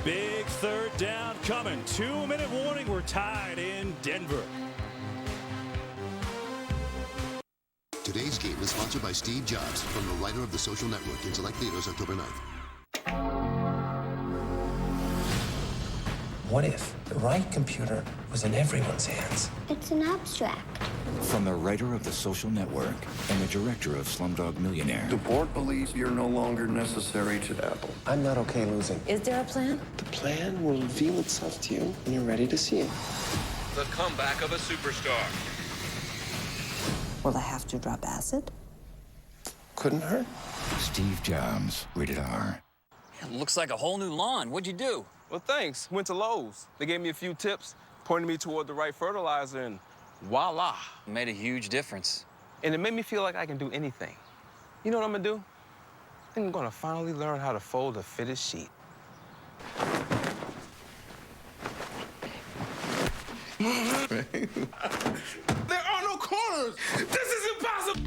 Big third down coming. 2-minute warning. We're tied in Denver. Today's game is sponsored by Steve Jobs, from the writer of The Social Network, in select theaters October 9th. What if the right computer was in everyone's hands? It's an abstract. From the writer of The Social Network and the director of Slumdog Millionaire. The board believes you're no longer necessary to Apple. I'm not okay losing. Is there a plan? The plan will reveal itself to you when you're ready to see it. The comeback of a superstar. Will I have to drop acid? Couldn't hurt. Steve Jobs, rated R. It looks like a whole new lawn. What'd you do? Well, thanks. Went to Lowe's. They gave me a few tips, pointed me toward the right fertilizer, and voila. Made a huge difference. And it made me feel like I can do anything. You know what I'm gonna do? I think I'm gonna finally learn how to fold a fitted sheet. There are no corners. This is impossible.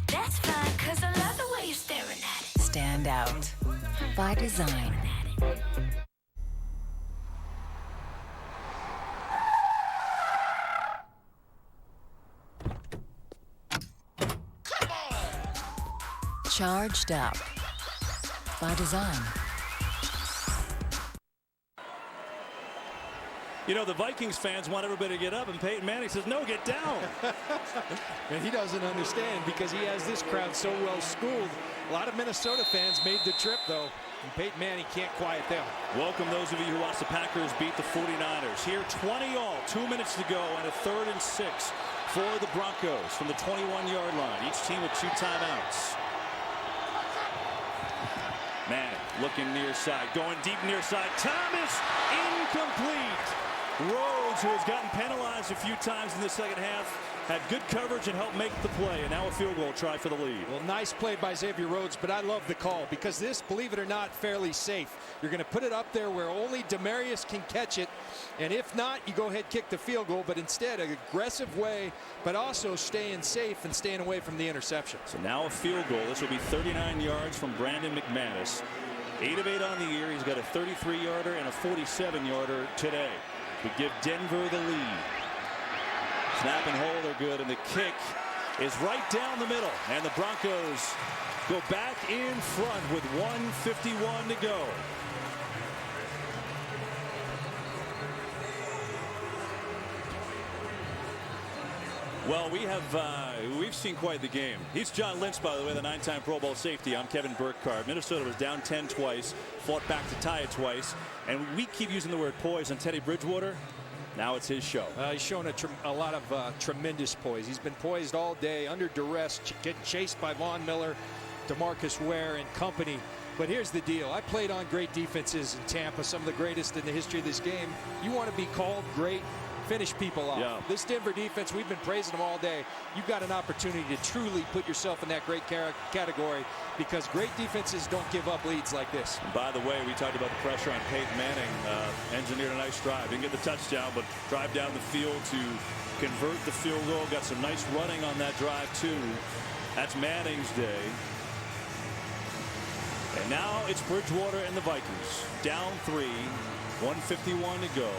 That's fine, 'cause I love the way you're staring at it. Stand out. By design. Charged up. By design. You know, the Vikings fans want everybody to get up, and Peyton Manning says, no, get down. And he doesn't understand because he has this crowd so well schooled. A lot of Minnesota fans made the trip, though, and Peyton Manning can't quiet them. Welcome those of you who watched the Packers beat the 49ers. Here, 20 all, 2 minutes to go, and a 3rd and 6 for the Broncos from the 21-yard line. Each team with 2 timeouts. Manning looking near side, going deep near side. Thomas incomplete. Rhodes, who has gotten penalized a few times in the second half, had good coverage and helped make the play, and now a field goal try for the lead. Well, nice play by Xavier Rhodes, but I love the call because this, believe it or not, fairly safe. You're going to put it up there where only Demaryius can catch it, and if not, you go ahead kick the field goal, but instead an aggressive way, but also staying safe and staying away from the interception. So now a field goal. This will be 39 yards from Brandon McManus. 8 of 8 on the year. He's got a 33-yarder and a 47-yarder today. We give Denver the lead. Snap and hold are good, and the kick is right down the middle. And the Broncos go back in front with 1:51 to go. Well, we've seen quite the game. He's John Lynch, by the way, the 9-time Pro Bowl safety. I'm Kevin Burkhardt. Minnesota was down 10 twice, fought back to tie it twice, and we keep using the word poise on Teddy Bridgewater. Now it's his show. He's shown a lot of tremendous poise. He's been poised all day, under duress, getting chased by Von Miller, DeMarcus Ware, and company. But here's the deal. I played on great defenses in Tampa, some of the greatest in the history of this game. You want to be called great, finish people off. Yeah. This Denver defense, we've been praising them all day. You've got an opportunity to truly put yourself in that great category because great defenses don't give up leads like this. And by the way, we talked about the pressure on Peyton Manning. Engineered a nice drive. Didn't get the touchdown, but drive down the field to convert the field goal. Got some nice running on that drive, too. That's Manning's day. And now it's Bridgewater and the Vikings. Down 3, 1:51 to go.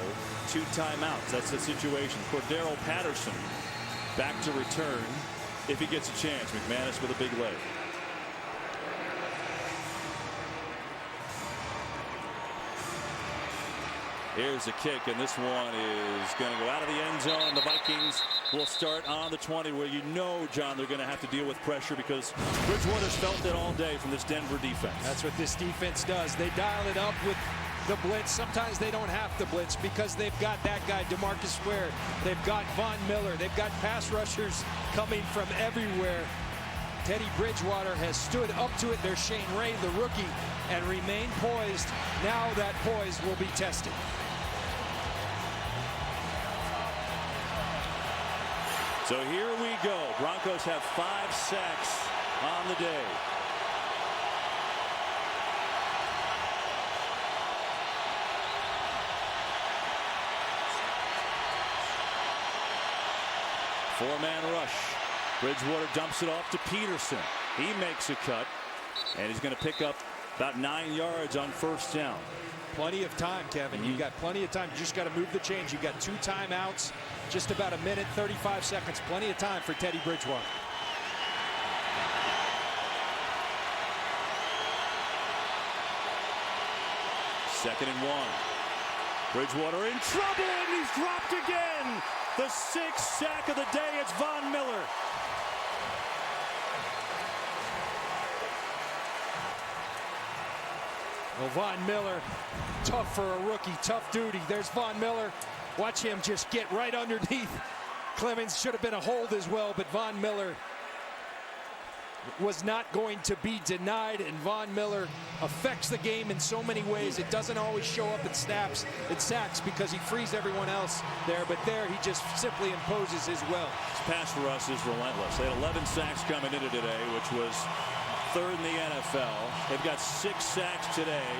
2 timeouts. That's the situation. Cordero Patterson back to return if he gets a chance. McManus with a big leg. Here's the kick, and this one is going to go out of the end zone. The Vikings will start on the 20, where you know, John, they're going to have to deal with pressure because Bridgewater's felt it all day from this Denver defense. That's what this defense does. They dial it up with the blitz. Sometimes they don't have to blitz because they've got that guy, Demaryius Thomas. They've got Von Miller. They've got pass rushers coming from everywhere. Teddy Bridgewater has stood up to it. There's Shane Ray, the rookie, and remained poised. Now that poise will be tested. So here we go. Broncos have 5 sacks on the day. Four-man rush. Bridgewater dumps it off to Peterson. He makes a cut, and he's going to pick up about 9 yards on first down. Plenty of time, Kevin. You've got plenty of time. You just got to move the chains. You've got 2 timeouts, just about a minute, 35 seconds. Plenty of time for Teddy Bridgewater. Second and 1. Bridgewater in trouble, and he's dropped again. The 6th sack of the day. It's Von Miller. Well, Von Miller, tough for a rookie, tough duty. There's Von Miller. Watch him just get right underneath. Clemens should have been a hold as well, but Von Miller was not going to be denied, and Von Miller affects the game in so many ways. It doesn't always show up in snaps, it sacks because he frees everyone else there, but there he just simply imposes his will. His pass rush is relentless. They had 11 sacks coming into today, which was 3rd in the NFL. They've got 6 sacks today.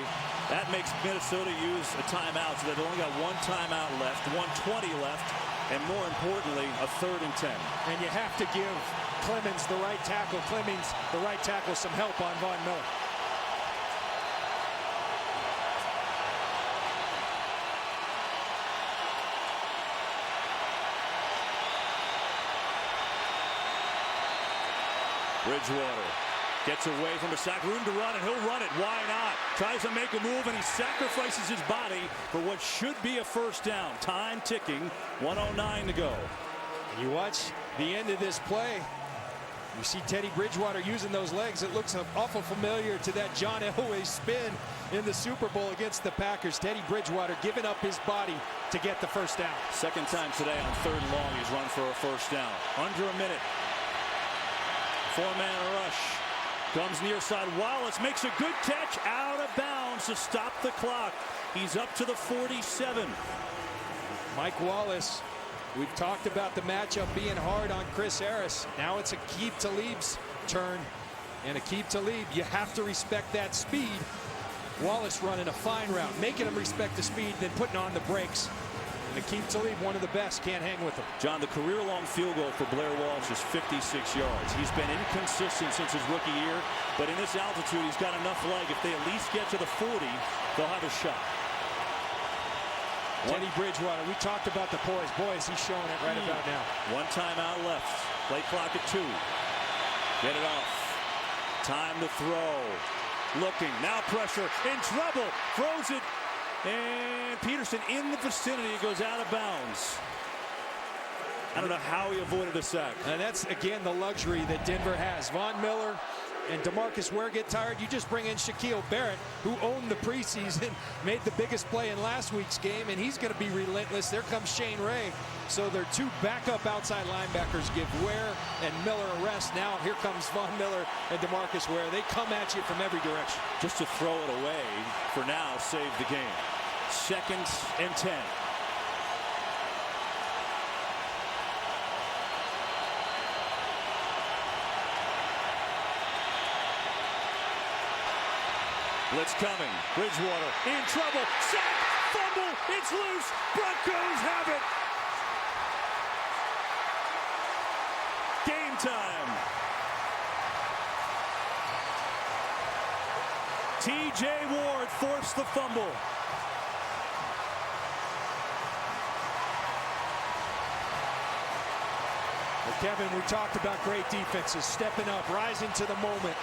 That makes Minnesota use a timeout, so they've only got 1 timeout left, 1:20 left, and more importantly, a 3rd and 10. And you have to give Clemens, the right tackle, some help on Von Miller. Bridgewater gets away from a sack, room to run, and he'll run it. Why not? Tries to make a move, and he sacrifices his body for what should be a first down. Time ticking, 1:09 to go. And you watch the end of this play. You see Teddy Bridgewater using those legs. It looks awful familiar to that John Elway spin in the Super Bowl against the Packers. Teddy Bridgewater giving up his body to get the first down. Second time today on 3rd and long he's run for a first down. Under a minute. 4-man rush. Comes near side. Wallace makes a good catch out of bounds to stop the clock. He's up to the 47. Mike Wallace. We've talked about the matchup being hard on Chris Harris. Now it's Aqib Talib's turn. And Aqib Talib, you have to respect that speed. Wallace running a fine route, making him respect the speed, then putting on the brakes. And Aqib Talib, one of the best, can't hang with him. John, the career-long field goal for Blair Walsh is 56 yards. He's been inconsistent since his rookie year, but in this altitude, he's got enough leg. If they at least get to the 40, they'll have a shot. Teddy Bridgewater, we talked about the poise. Boy, is he showing it right about now. 1 timeout left. Play clock at 2. Get it off. Time to throw. Looking. Now pressure. In trouble. Throws it. And Peterson in the vicinity. Goes out of bounds. I don't know how he avoided a sack. And that's, again, the luxury that Denver has. Von Miller and Demaryius Ware get tired, you just bring in Shaquille Barrett, who owned the preseason, made the biggest play in last week's game, and he's going to be relentless. There comes Shane Ray. So their 2 backup outside linebackers give Ware and Miller a rest. Now here comes Von Miller and Demaryius Ware. They come at you from every direction. Just to throw it away for now, save the game. 2nd and 10. Blitz coming. Bridgewater in trouble. Sack. Fumble. It's loose. Broncos have it. Game time. T.J. Ward forced the fumble. Well, Kevin, we talked about great defenses stepping up, rising to the moment.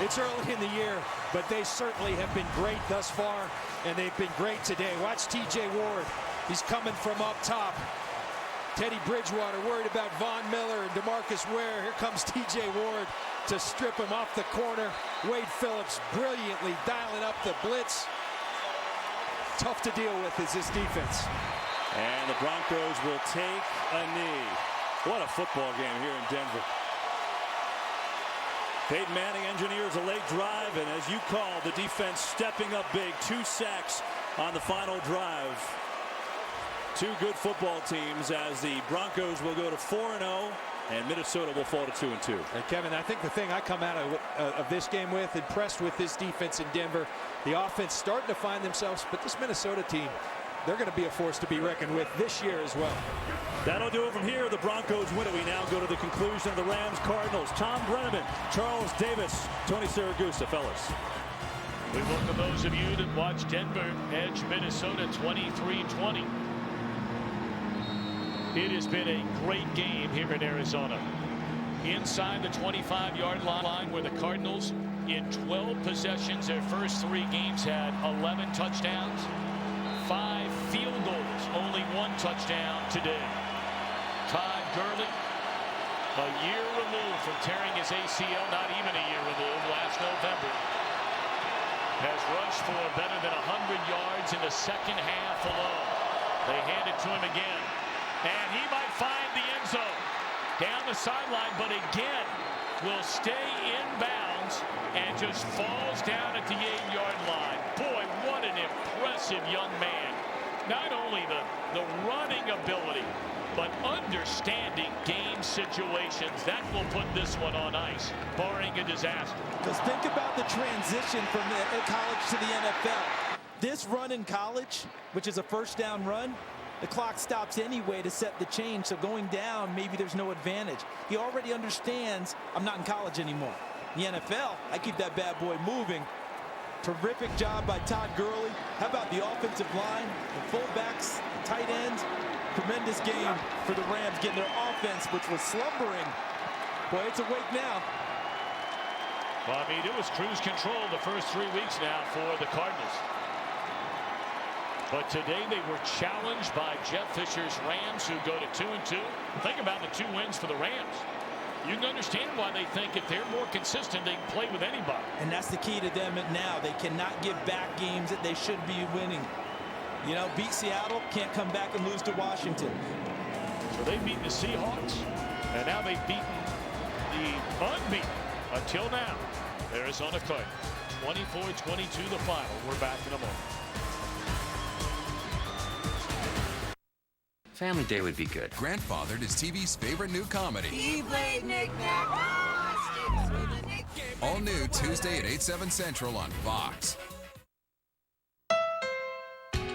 It's early in the year, but they certainly have been great thus far, and they've been great today. Watch T.J. Ward. He's coming from up top. Teddy Bridgewater worried about Von Miller and DeMarcus Ware. Here comes T.J. Ward to strip him off the corner. Wade Phillips brilliantly dialing up the blitz. Tough to deal with is this defense. And the Broncos will take a knee. What a football game here in Denver. Peyton Manning engineers a late drive, and as you called, the defense stepping up big. 2 sacks on the final drive. 2 good football teams as the Broncos will go to 4-0 and Minnesota will fall to 2-2. And Kevin, I think the thing I come out of this game with, impressed with this defense in Denver. The offense starting to find themselves, but this Minnesota team, they're going to be a force to be reckoned with this year as well. That'll do it from here. The Broncos win it. We now go to the conclusion of the Rams-Cardinals. Tom Brenneman, Charles Davis, Tony Siragusa, fellas. We welcome those of you that watch Denver edge Minnesota 23-20. It has been a great game here in Arizona. Inside the 25-yard line where the Cardinals in 12 possessions their first 3 games had 11 touchdowns, 5 field goals, only 1 touchdown today. Todd Gurley, a year removed from tearing his ACL, not even a year removed, last November, has rushed for better than 100 yards in the second half alone. They hand it to him again, and he might find the end zone down the sideline, but again will stay in bounds and just falls down at the 8-yard line. Boy, what an impressive young man. Not only the running ability, but understanding game situations. That will put this one on ice, barring a disaster. Because think about the transition from college to the NFL. This run in college, which is a first down run, the clock stops anyway to set the change. So going down, maybe there's no advantage. He already understands I'm not in college anymore. The NFL, I keep that bad boy moving. Terrific job by Todd Gurley. How about the offensive line, the fullbacks, the tight ends? Tremendous game for the Rams getting their offense, which was slumbering. Boy, it's awake now. Well, I mean, it was cruise control the first 3 weeks now for the Cardinals. But today they were challenged by Jeff Fisher's Rams, who go to 2-2. Think about the 2 wins for the Rams. You can understand why they think if they're more consistent, they can play with anybody. And that's the key to them now. They cannot give back games that they should be winning. You know, beat Seattle, can't come back and lose to Washington. So they've beaten the Seahawks, and now they've beaten the unbeaten, until now, Arizona Cardinals. 24-22 the final. We're back in a moment. Family Day would be good. Grandfathered is TV's favorite new comedy. He played knick-knack. All new Tuesday at 8/7 Central on Fox.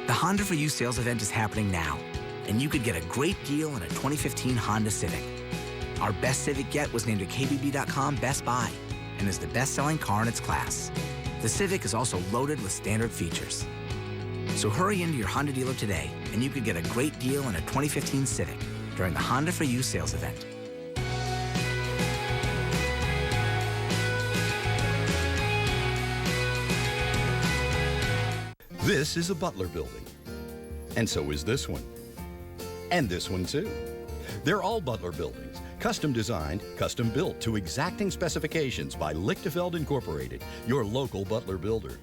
The Honda for You sales event is happening now, and you could get a great deal on a 2015 Honda Civic. Our best Civic yet was named a KBB.com Best Buy and is the best-selling car in its class. The Civic is also loaded with standard features. So hurry into your Honda dealer today, and you could get a great deal on a 2015 Civic during the Honda for You sales event. This is a Butler building. And so is this one. And this one too. They're all Butler buildings, custom designed, custom built to exacting specifications by Lichtenfeld Incorporated, your local Butler builder.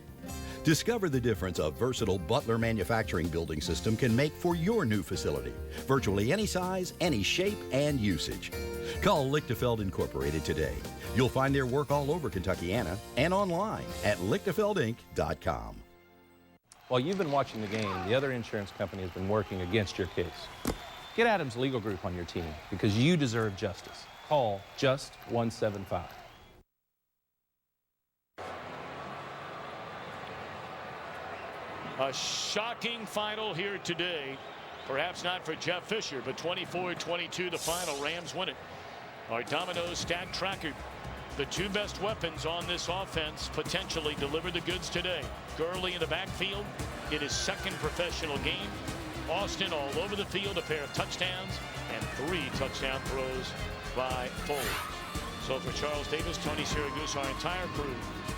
Discover the difference a versatile Butler manufacturing building system can make for your new facility. Virtually any size, any shape, and usage. Call Lichtenfeld Incorporated today. You'll find their work all over Kentuckiana and online at lichtenfeldinc.com. While you've been watching the game, the other insurance company has been working against your case. Get Adams Legal Group on your team because you deserve justice. Call Just 175. A shocking final here today. Perhaps not for Jeff Fisher, but 24-22 the final. Rams win it. Our Domino's stat tracker. The 2 best weapons on this offense potentially deliver the goods today. Gurley in the backfield in his 2nd professional game. Austin all over the field, a pair of touchdowns, and 3 touchdown throws by Foles. So for Charles Davis, Tony Siragusa, our entire crew,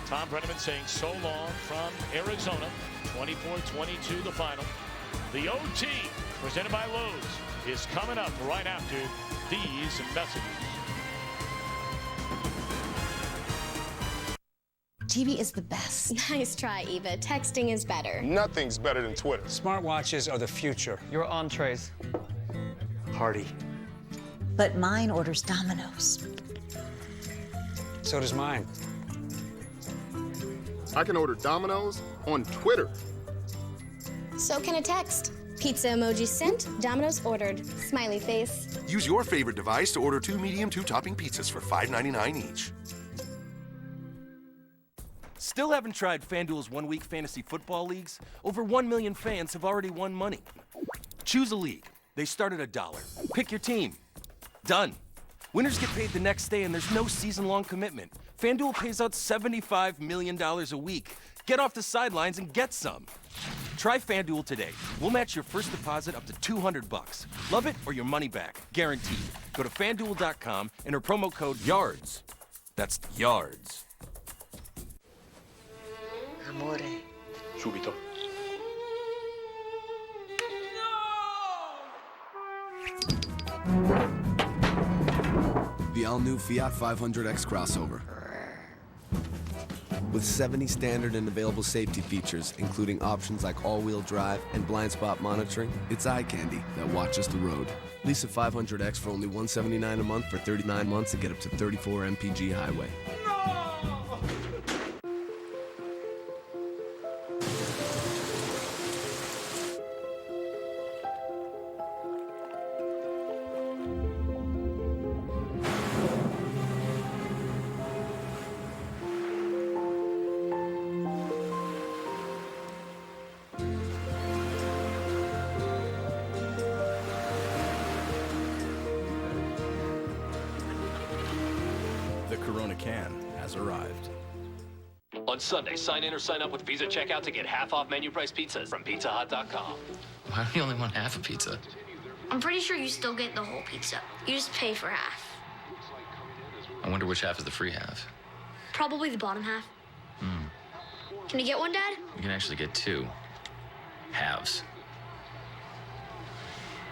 Tom Brenneman saying so long from Arizona. 24-22 the final. The OT, presented by Lowe's, is coming up right after these messages. TV is the best. Nice try, Eva. Texting is better. Nothing's better than Twitter. Smartwatches are the future. Your entrees. Hearty. But mine orders Domino's. So does mine. I can order Domino's on Twitter. So can a text. Pizza emoji sent, Domino's ordered. Smiley face. Use your favorite device to order 2 medium, 2-topping pizzas for $5.99 each. Still haven't tried FanDuel's one-week fantasy football leagues? Over 1 million fans have already won money. Choose a league. They start at $1. Pick your team. Done. Winners get paid the next day and there's no season-long commitment. FanDuel pays out $75 million a week. Get off the sidelines and get some. Try FanDuel today. We'll match your first deposit up to $200. Love it or your money back. Guaranteed. Go to FanDuel.com and enter promo code YARDS. That's YARDS. Amore. Subito. The all-new Fiat 500X crossover. With 70 standard and available safety features, including options like all-wheel drive and blind spot monitoring, it's eye candy that watches the road. Lease a 500X for only $179 a month for 39 months and get up to 34 mpg highway. The Corona can has arrived. On Sunday, sign in or sign up with Visa Checkout to get half off menu price pizzas from PizzaHut.com. Why do you only want half a pizza? I'm pretty sure you still get the whole pizza. You just pay for half. I wonder which half is the free half. Probably the bottom half. Can you get one, Dad? You can actually get 2 halves.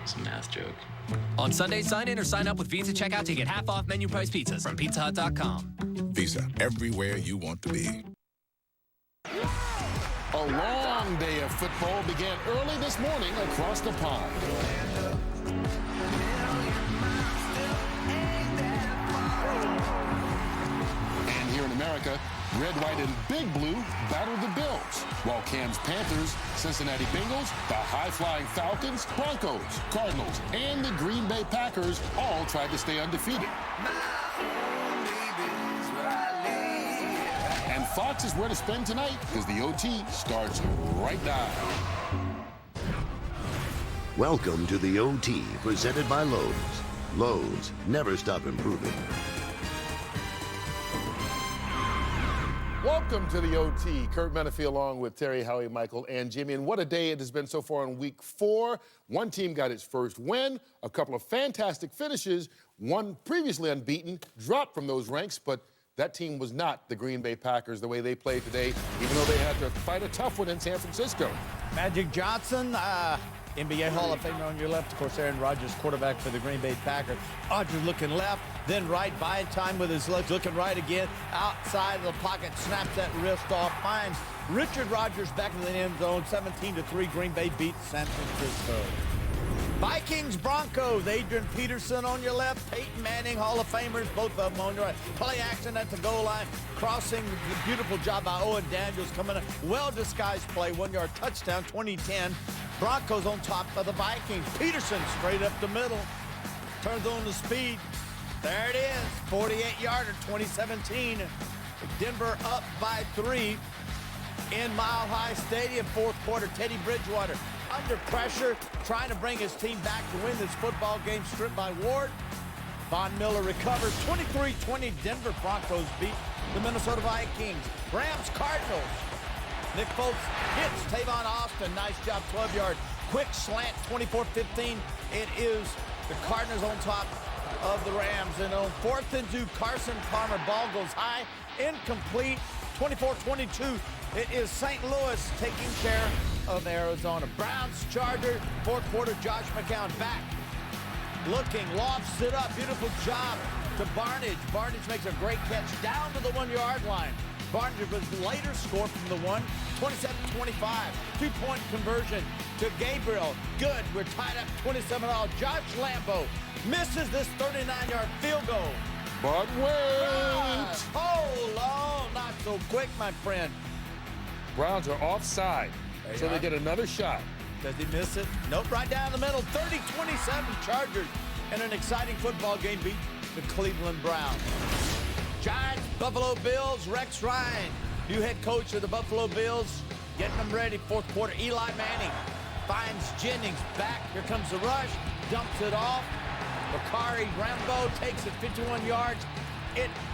It's a math joke. On Sunday, sign in or sign up with Visa Checkout to get half off menu price pizzas from PizzaHut.com. Visa, everywhere you want to be. A long day of football began early this morning across the pond. And here in America, Red, White, and Big Blue battled the Bills, while Cam's Panthers, Cincinnati Bengals, the high-flying Falcons, Broncos, Cardinals, and the Green Bay Packers all tried to stay undefeated. And Fox is where to spend tonight because the OT starts right now. Welcome to the OT, presented by Lowe's. Lowe's, never stop improving. Welcome to the OT. Kurt Menefee along with Terry, Howie, Michael, and Jimmy. And what a day it has been so far in week 4. One team got its first win, a couple of fantastic finishes, one previously unbeaten, dropped from those ranks, but that team was not the Green Bay Packers the way they played today, even though they had to fight a tough one in San Francisco. Magic Johnson, NBA Hall of Famer on your left. Of course, Aaron Rodgers, quarterback for the Green Bay Packers. Rodgers looking left, then right, buying time with his legs, looking right again. Outside of the pocket, snaps that wrist off, finds Richard Rodgers back in the end zone. 17-3, Green Bay beats San Francisco. Vikings, Broncos, Adrian Peterson on your left, Peyton Manning, Hall of Famers, both of them on your right. Play action at the goal line, crossing, the beautiful job by Owen Daniels coming in. Well-disguised play, 1-yard touchdown, 2010. Broncos on top of the Vikings. Peterson straight up the middle, turns on the speed. There it is, 48-yarder, 2017. Denver up by 3 in Mile High Stadium, fourth quarter. Teddy Bridgewater under pressure, trying to bring his team back to win this football game, stripped by Ward. Von Miller recovers, 23-20, Denver Broncos beat the Minnesota Vikings. Rams, Cardinals. Nick Foles hits Tavon Austin, nice job, 12-yard. Quick slant, 24-15. It is the Cardinals on top. of the Rams. And on 4th and 2, Carson Palmer, ball goes high, incomplete, 24-22. It is St. Louis taking care of Arizona. Browns, Chargers, 4th quarter, Josh McCown back. Looking, lofts it up, beautiful job to Barnidge. Barnidge makes a great catch down to the 1-yard line. Barnidge was later scored from the 1, 27-25. 2-point conversion to Gabriel. Good, we're tied up 27-all. Josh Lambo misses this 39-yard field goal. But wait! Hold on, not so quick, my friend. Browns are offside, so they get another shot. Does he miss it? Nope, right down the middle. 30-27 Chargers. And an exciting football game beat the Cleveland Browns. Giants, Buffalo Bills, Rex Ryan, new head coach of the Buffalo Bills, getting them ready. 4th quarter, Eli Manning finds Jennings back. Here comes the rush, dumps it off. Bakari Rambo takes it 51 yards.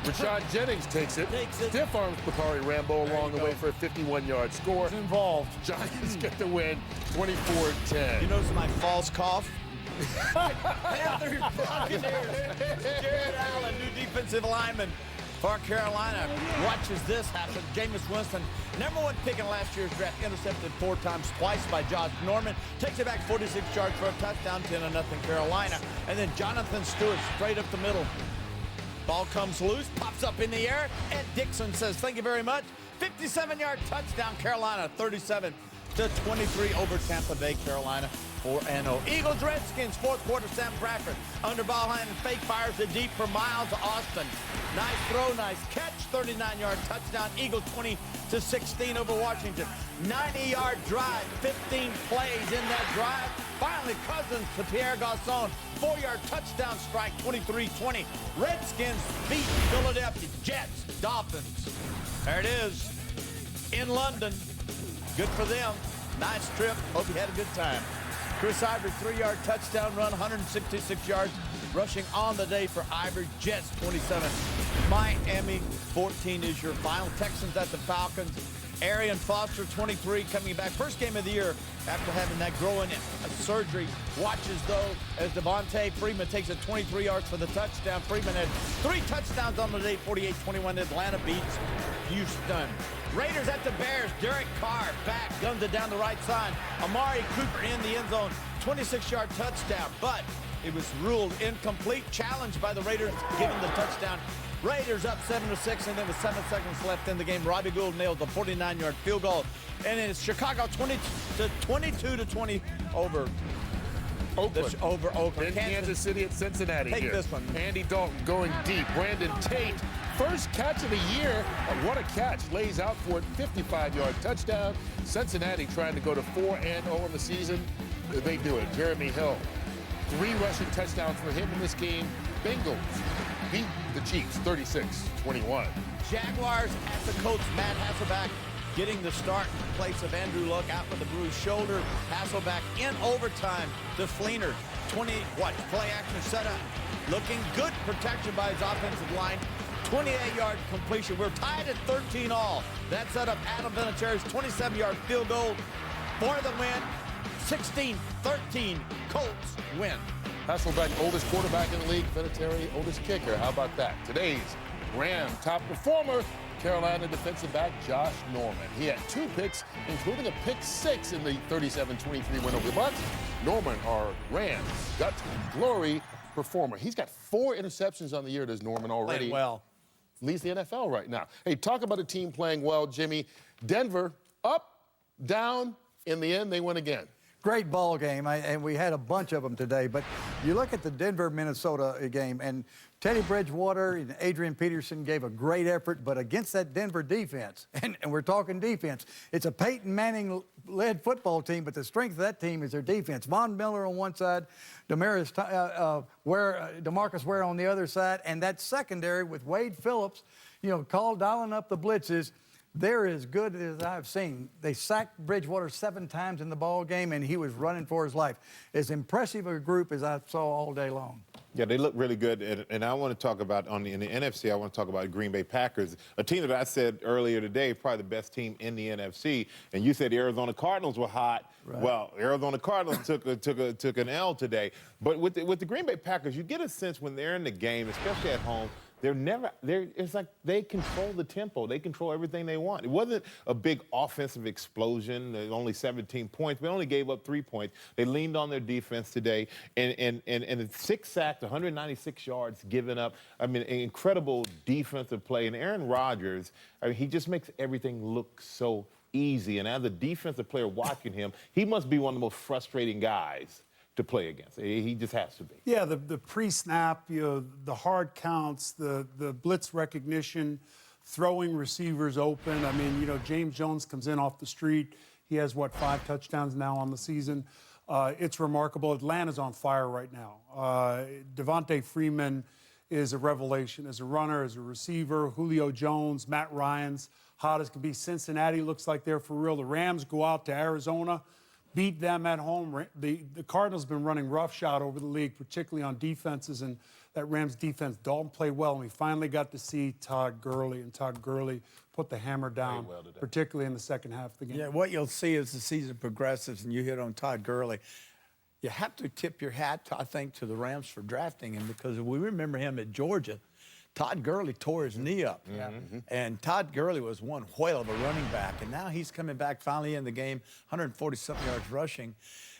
Rashad Jennings takes it. Stiff arms Bakari Rambo along the way for a 51-yard score. Who's involved? Giants get the win, 24-10. You notice my false cough? Panthers, Buccaneers. Jared Allen, new defensive lineman for Carolina. Watches this happen. Jameis Winston, #1 pick in last year's draft, intercepted 4 times, twice by Josh Norman. Takes it back 46 yards for a touchdown, 10-0 Carolina. And then Jonathan Stewart straight up the middle. Ball comes loose, pops up in the air. Ed Dixon says, thank you very much. 57-yard touchdown, Carolina, 37-23 over Tampa Bay, Carolina, 4-0. Eagles, Redskins, 4th quarter, Sam Bradford. Under ball hand and fake fires it deep for Miles Austin. Nice throw, nice catch, 39-yard touchdown. Eagles 20-16 over Washington. 90-yard drive, 15 plays in that drive. Finally, Cousins to Pierre Garçon. 4-yard touchdown strike, 23-20. Redskins beat Philadelphia. Jets, Dolphins. There it is, in London. Good for them. Nice trip. Hope you had a good time. Chris Ivory, 3-yard touchdown run, 166 yards rushing on the day for Ivory. Jets, 27. Miami, 14 is your final. Texans at the Falcons. Arian Foster, 23, coming back. First game of the year after having that groin surgery. Watches, though, as Devontae Freeman takes it 23 yards for the touchdown. Freeman had 3 touchdowns on the day, 48-21. Atlanta beats Houston. Raiders at the Bears. Derek Carr back, guns it down the right side. Amari Cooper in the end zone, 26-yard touchdown, but it was ruled incomplete. Challenged by the Raiders, giving the touchdown. Raiders up 7-6, and then with 7 seconds left in the game, Robbie Gould nailed the 49-yard field goal. And it's Chicago 22-20 over Oakland. Over Oakland. Then Kansas City at Cincinnati. Take here. this one. Andy Dalton going deep. Brandon Tate, first catch of the year. What a catch. Lays out for it. 55-yard touchdown. Cincinnati trying to go to 4-0 in the season. They do it. Jeremy Hill, 3 rushing touchdowns for him in this game. Bengals beat the Chiefs 36-21. Jaguars at the Colts. Matt Hasselbeck getting the start in place of Andrew Luck out with the bruised shoulder. Hasselbeck in overtime to Fleener. Play action setup. Looking good protection by his offensive line. 28-yard completion. We're tied at 13-all. That set up Adam Vinatieri's 27-yard field goal for the win. 16-13, Colts win. Hasselbeck, oldest quarterback in the league. Vinatieri, oldest kicker. How about that? Today's Ram top performer, Carolina defensive back Josh Norman. He had 2 picks, including a pick 6 in the 37-23 win over the Bucs. Norman, our Rams gut glory performer. He's got 4 interceptions on the year, does Norman already. Playing well. Leads the NFL right now. Hey, talk about a team playing well, Jimmy. Denver, up, down. In the end, they win again. Great ball game, and we had a bunch of them today. But you look at the Denver-Minnesota game, and Teddy Bridgewater and Adrian Peterson gave a great effort, but against that Denver defense, and we're talking defense, it's a Peyton Manning-led football team, but the strength of that team is their defense. Von Miller on one side, Demaryius Ware on the other side, and that secondary with Wade Phillips, dialing up the blitzes. they're as good as I've seen. They sacked Bridgewater 7 times in the ball game, and he was running for his life. As impressive a group as I saw all day long. Yeah, they look really good, and I want to talk about in the NFC. I want to talk about Green Bay Packers, a team that I said earlier today probably the best team in the NFC. And you said the Arizona Cardinals were hot. Right. Well, Arizona Cardinals took an L today. But with the Green Bay Packers, you get a sense when they're in the game, especially at home. It's like they control the tempo. They control everything they want. It wasn't a big offensive explosion, only 17 points. We only gave up 3 points. They leaned on their defense today, and 6 sacks, 196 yards given up. I mean, an incredible defensive play. And Aaron Rodgers, I mean, he just makes everything look so easy. And as a defensive player watching him, he must be one of the most frustrating guys to play against. He just has to be. Yeah, the pre-snap, the hard counts, the blitz recognition, throwing receivers open. I mean, James Jones comes in off the street. He has, 5 touchdowns now on the season. It's remarkable. Atlanta's on fire right now. Devontae Freeman is a revelation as a runner, as a receiver. Julio Jones, Matt Ryan's hot as can be. Cincinnati looks like they're for real. The Rams go out to Arizona, beat them at home. The Cardinals have been running roughshod over the league, particularly on defenses, and that Rams defense, Dalton played well, and we finally got to see Todd Gurley, and Todd Gurley put the hammer down, particularly in the second half of the game. Yeah, what you'll see as the season progresses, and you hit on Todd Gurley, you have to tip your hat, I think, to the Rams for drafting him, because we remember him at Georgia. Todd Gurley tore his knee up, and Todd Gurley was one whale of a running back, and now he's coming back finally in the game, 140-something yards rushing.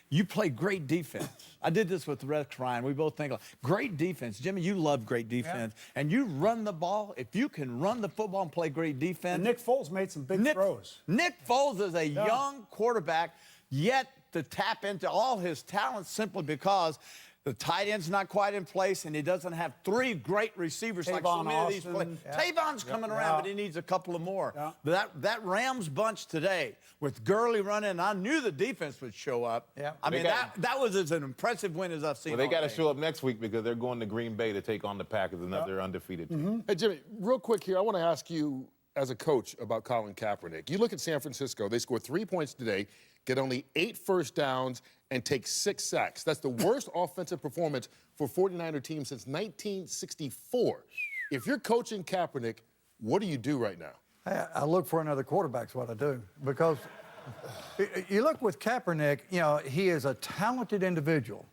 You play great defense. I did this with Rex Ryan. We both think, great defense. Jimmy, you love great defense, and you run the ball. If you can run the football and play great defense. And Nick Foles made some big throws. Nick Foles is a young quarterback, yet to tap into all his talents simply because the tight end's not quite in place, and he doesn't have 3 great receivers like so many of these players. Tavon's coming around, but he needs a couple of more. But that Rams bunch today, with Gurley running, I knew the defense would show up. I mean, that was as an impressive win as I've seen. Well, they got to show up next week because they're going to Green Bay to take on the Packers, another undefeated team. Hey, Jimmy, real quick here, I want to ask you, as a coach, about Colin Kaepernick. You look at San Francisco, they scored 3 points today, get only 8 first downs, and take 6 sacks. That's the worst offensive performance for 49er team since 1964. If you're coaching Kaepernick, what do you do right now? I look for another quarterback is what I do. Because you look with Kaepernick, he is a talented individual,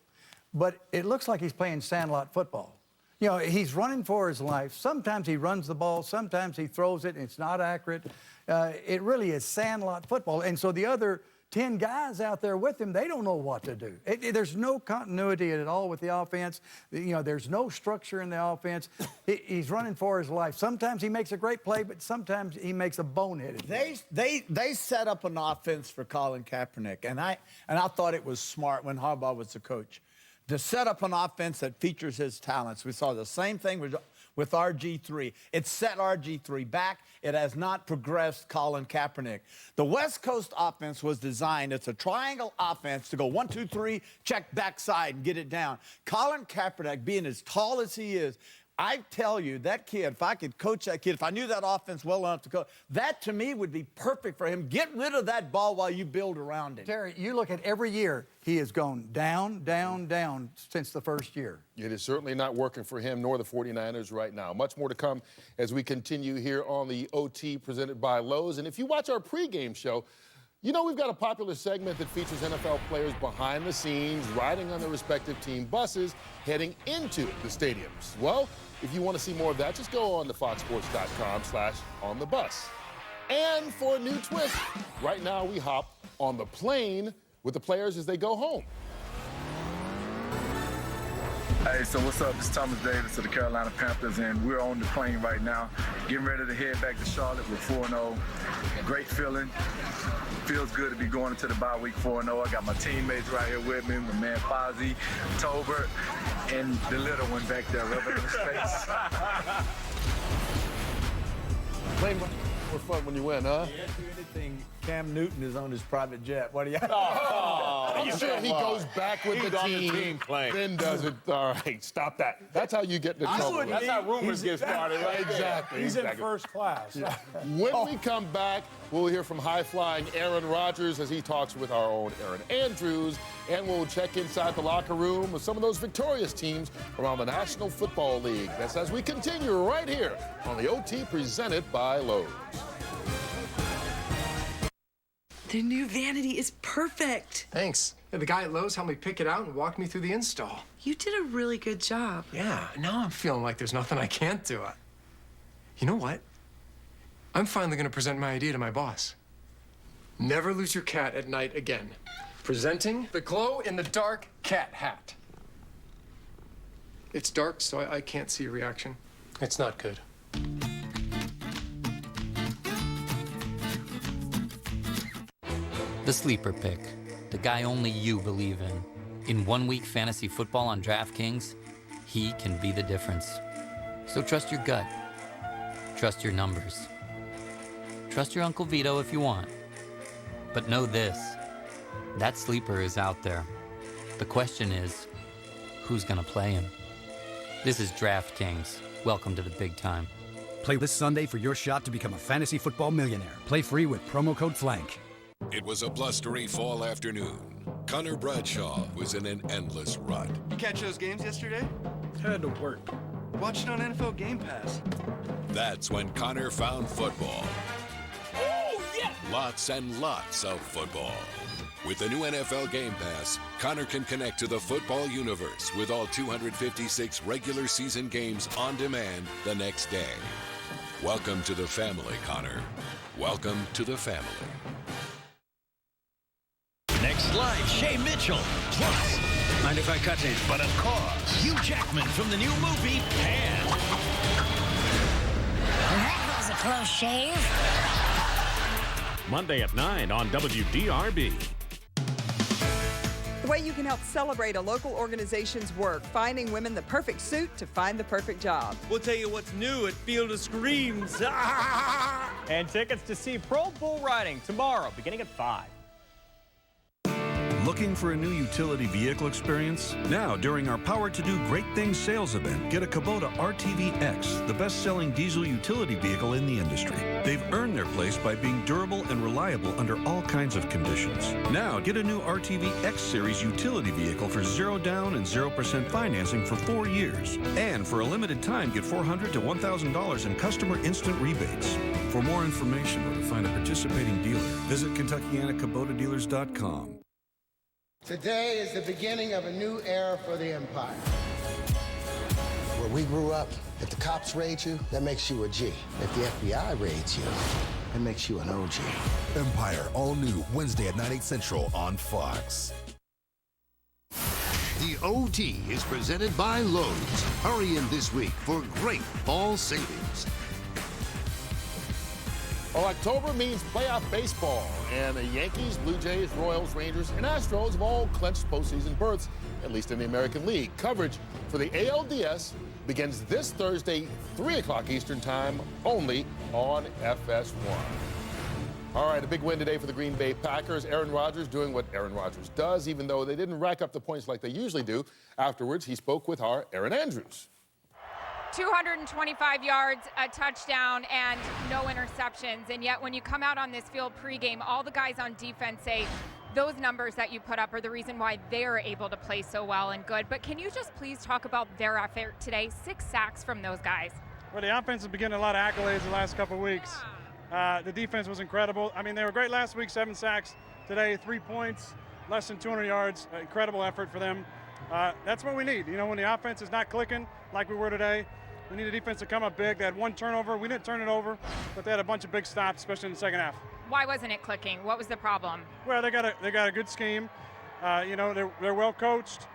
but it looks like he's playing sandlot football. He's running for his life. Sometimes he runs the ball. Sometimes he throws it, and it's not accurate. It really is sandlot football. And so the other 10 guys out there with him, they don't know what to do. There's no continuity at all with the offense. There's no structure in the offense. He's running for his life. Sometimes he makes a great play, but sometimes he makes a boneheaded play. They set up an offense for Colin Kaepernick, and I thought it was smart when Harbaugh was the coach to set up an offense that features his talents. We saw the same thing with RG3. It set RG3 back. It has not progressed Colin Kaepernick. The West Coast offense was designed, it's a triangle offense to go 1, 2, 3, check backside and get it down. Colin Kaepernick, being as tall as he is, I tell you, that kid, if I could coach that kid, if I knew that offense well enough to coach, that to me would be perfect for him. Get rid of that ball while you build around it. Terry, you look at every year, he has gone down, down, down since the first year. It is certainly not working for him nor the 49ers right now. Much more to come as we continue here on the OT presented by Lowe's. And if you watch our pregame show, we've got a popular segment that features NFL players behind the scenes, riding on their respective team buses, heading into the stadiums. Well, if you want to see more of that, just go on to foxsports.com/onthebus. And for a new twist, right now we hop on the plane with the players as they go home. Hey, so what's up? It's Thomas Davis of the Carolina Panthers, and we're on the plane right now, getting ready to head back to Charlotte with 4-0. Great feeling. Feels good to be going into the bye week 4-0. I got my teammates right here with me, my man Fozzie, Tolbert, and the little one back there rubbing his face. Playing more fun when you win, huh? Yeah, do anything. Cam Newton is on his private jet. What do you? Oh, I'm sure he goes back with the team playing. then does it. All right, stop that. That's how you get into trouble. That's how rumors get started, right? Exactly. He's in first class. When we come back, we'll hear from high-flying Aaron Rodgers as he talks with our own Aaron Andrews, and we'll check inside the locker room with some of those victorious teams around the National Football League. That's as we continue right here on the OT presented by Lowe's. The new vanity is perfect. Thanks. Yeah, the guy at Lowe's helped me pick it out and walked me through the install. You did a really good job. Yeah, now I'm feeling like there's nothing I can't do. You know what? I'm finally going to present my idea to my boss. Never lose your cat at night again. Presenting the glow-in-the-dark cat hat. It's dark, so I can't see a reaction. It's not good. The sleeper pick, the guy only you believe in. In 1 week fantasy football on DraftKings, he can be the difference. So trust your gut. Trust your numbers. Trust your Uncle Vito if you want. But know this, that sleeper is out there. The question is, who's gonna play him? This is DraftKings. Welcome to the big time. Play this Sunday for your shot to become a fantasy football millionaire. Play free with promo code FLANK. It was a blustery fall afternoon. Connor Bradshaw was in an endless rut. You catch those games yesterday? Had to work. Watched it on NFL Game Pass. That's when Connor found football. Oh, yeah! Lots and lots of football. With the new NFL Game Pass, Connor can connect to the football universe with all 256 regular season games on demand the next day. Welcome to the family, Connor. Welcome to the family. Next live, Shay Mitchell. Plus, mind if I cut in? But of course, Hugh Jackman from the new movie, Pan. That was a close shave. Monday at 9 on WDRB. The way you can help celebrate a local organization's work, finding women the perfect suit to find the perfect job. We'll tell you what's new at Field of Screams. And tickets to see Pro Bull Riding tomorrow, beginning at 5. Looking for a new utility vehicle experience? Now, during our Power to Do Great Things sales event, get a Kubota RTV-X, the best-selling diesel utility vehicle in the industry. They've earned their place by being durable and reliable under all kinds of conditions. Now, get a new RTV-X Series utility vehicle for 0 down and 0% financing for 4 years. And for a limited time, get $400 to $1,000 in customer instant rebates. For more information or to find a participating dealer, visit KentuckianaKubotaDealers.com. Today is the beginning of a new era for the Empire. Where we grew up, if the cops raid you, that makes you a G. If the FBI raids you, that makes you an OG. Empire, all new, Wednesday at 9, 8 Central on Fox. The OT is presented by Lowe's. Hurry in this week for great fall savings. Well, October means playoff baseball, and the Yankees, Blue Jays, Royals, Rangers, and Astros have all clinched postseason berths, at least in the American League. Coverage for the ALDS begins this Thursday, 3 o'clock Eastern Time, only on FS1. All right, a big win today for the Green Bay Packers. Aaron Rodgers doing what Aaron Rodgers does, even though they didn't rack up the points like they usually do. Afterwards, he spoke with our Aaron Andrews. 225 yards, a touchdown, and no interceptions. And yet when you come out on this field pregame, all the guys on defense say those numbers that you put up are the reason why they're able to play so well and good. But can you just please talk about their effort today? 6 sacks from those guys. Well, the offense has been getting a lot of accolades the last couple of weeks. The defense was incredible. I mean, they were great last week, 7 sacks. Today, 3 points, less than 200 yards. Incredible effort for them. That's what we need. You know, when the offense is not clicking like we were today, we need a defense to come up big. They had 1 turnover. We didn't turn it over, but they had a bunch of big stops, especially in the second half. Why wasn't it clicking? What was the problem? Well, they got a good scheme. You know, they're well coached.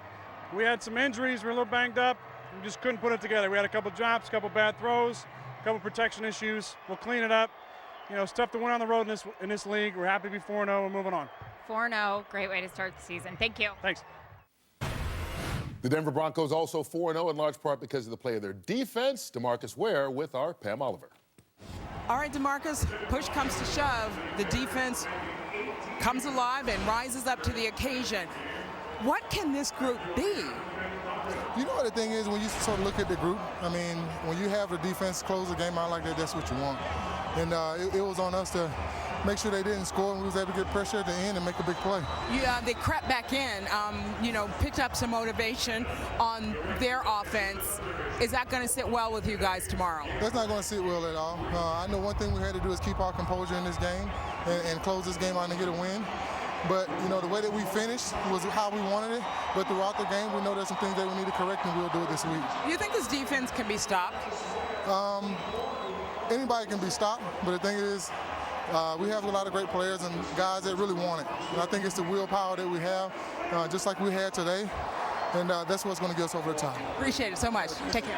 We had some injuries. We're a little banged up. We just couldn't put it together. We had a couple drops, a couple bad throws, a couple protection issues. We'll clean it up. You know, it's tough to win on the road in this league. We're happy to be 4-0. We're moving on. 4-0. Great way to start the season. Thank you. Thanks. The Denver Broncos also 4-0 in large part because of the play of their defense. DeMarcus Ware with our Pam Oliver. All right, DeMarcus, push comes to shove. The defense comes alive and rises up to the occasion. What can this group be? You know what the thing is, when you sort of look at the group, I mean, when you have the defense close the game out like that, that's what you want. And it was on us to make sure they didn't score, and we was able to get pressure at the end and make a big play. Yeah, they crept back in, picked up some motivation on their offense. Is that going to sit well with you guys tomorrow? That's not going to sit well at all. I know one thing we had to do is keep our composure in this game and close this game out and get a win. But, the way that we finished was how we wanted it. But throughout the game, we know there's some things that we need to correct, and we'll do it this week. Do you think this defense can be stopped? Anybody can be stopped, but the thing is, we have a lot of great players and guys that really want it. And I think it's the willpower that we have, just like we had today. And that's what's going to get us over the top. Appreciate it so much. Take care.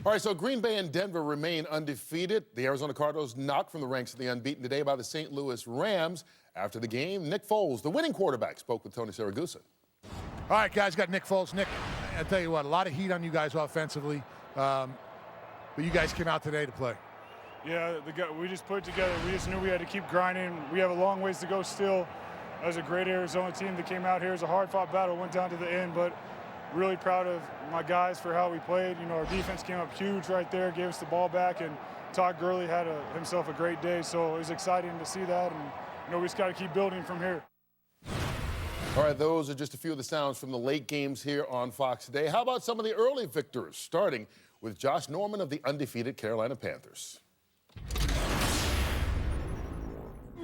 All right, so Green Bay and Denver remain undefeated. The Arizona Cardinals knocked from the ranks of the unbeaten today by the St. Louis Rams. After the game, Nick Foles, the winning quarterback, spoke with Tony Siragusa. All right, guys, got Nick Foles. Nick, I tell you what, a lot of heat on you guys offensively, but you guys came out today to play. Yeah, we just put it together. We just knew we had to keep grinding. We have a long ways to go still. That was a great Arizona team that came out here. It was a hard-fought battle, went down to the end, but really proud of my guys for how we played. Our defense came up huge right there, gave us the ball back, and Todd Gurley had himself a great day, so it was exciting to see that, and we just got to keep building from here. All right, those are just a few of the sounds from the late games here on Fox today. How about some of the early victors, starting with Josh Norman of the undefeated Carolina Panthers.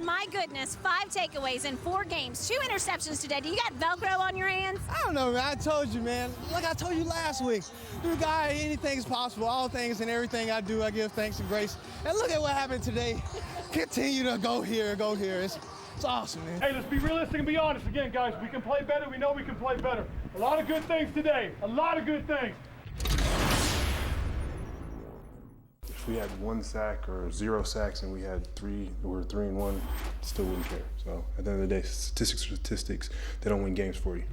My goodness, 5 takeaways in 4 games, 2 interceptions today. Do you got Velcro on your hands? I don't know, man. I told you, man. Like I told you last week, through God, anything is possible. All things and everything I do, I give thanks and grace. And look at what happened today. Continue to go here, go here. It's awesome, man. Hey, let's be realistic and be honest again, guys. We can play better. We know we can play better. A lot of good things today. A lot of good things. If we had 1 sack or 0 sacks and we had 3, or 3-1, still wouldn't care. So at the end of the day, statistics, they don't win games for you.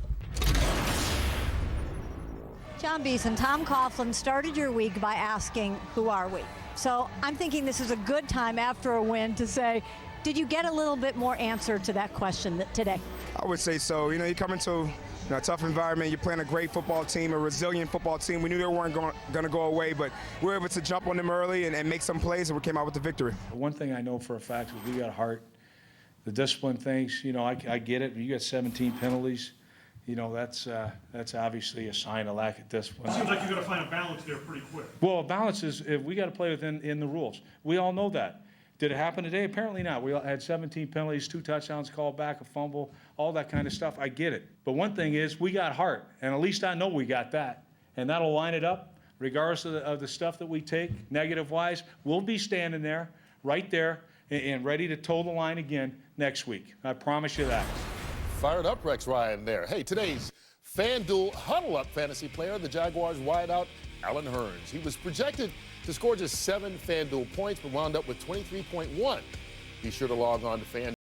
John Beeson, Tom Coughlin started your week by asking, who are we? So I'm thinking this is a good time after a win to say, did you get a little bit more answer to that question today? I would say so. You come into a tough environment. You're playing a great football team, a resilient football team. We knew they weren't going to go away, but we were able to jump on them early and make some plays, and we came out with the victory. One thing I know for a fact is we got heart. The discipline things, I get it. You got 17 penalties. That's obviously a sign of lack of discipline. It seems like you got to find a balance there pretty quick. Well, balance is we got to play within the rules. We all know that. Did it happen today? Apparently not. We had 17 penalties, 2 touchdowns called back, a fumble, all that kind of stuff. I get it. But one thing is we got heart, and at least I know we got that. And that'll line it up, regardless of the stuff that we take, negative-wise. We'll be standing there, right there, and ready to toe the line again next week. I promise you that. Fired up Rex Ryan there. Hey, today's FanDuel huddle-up fantasy player, the Jaguars wideout, Allen Hurns. He was projected to score just 7 FanDuel points, but wound up with 23.1. Be sure to log on to FanDuel.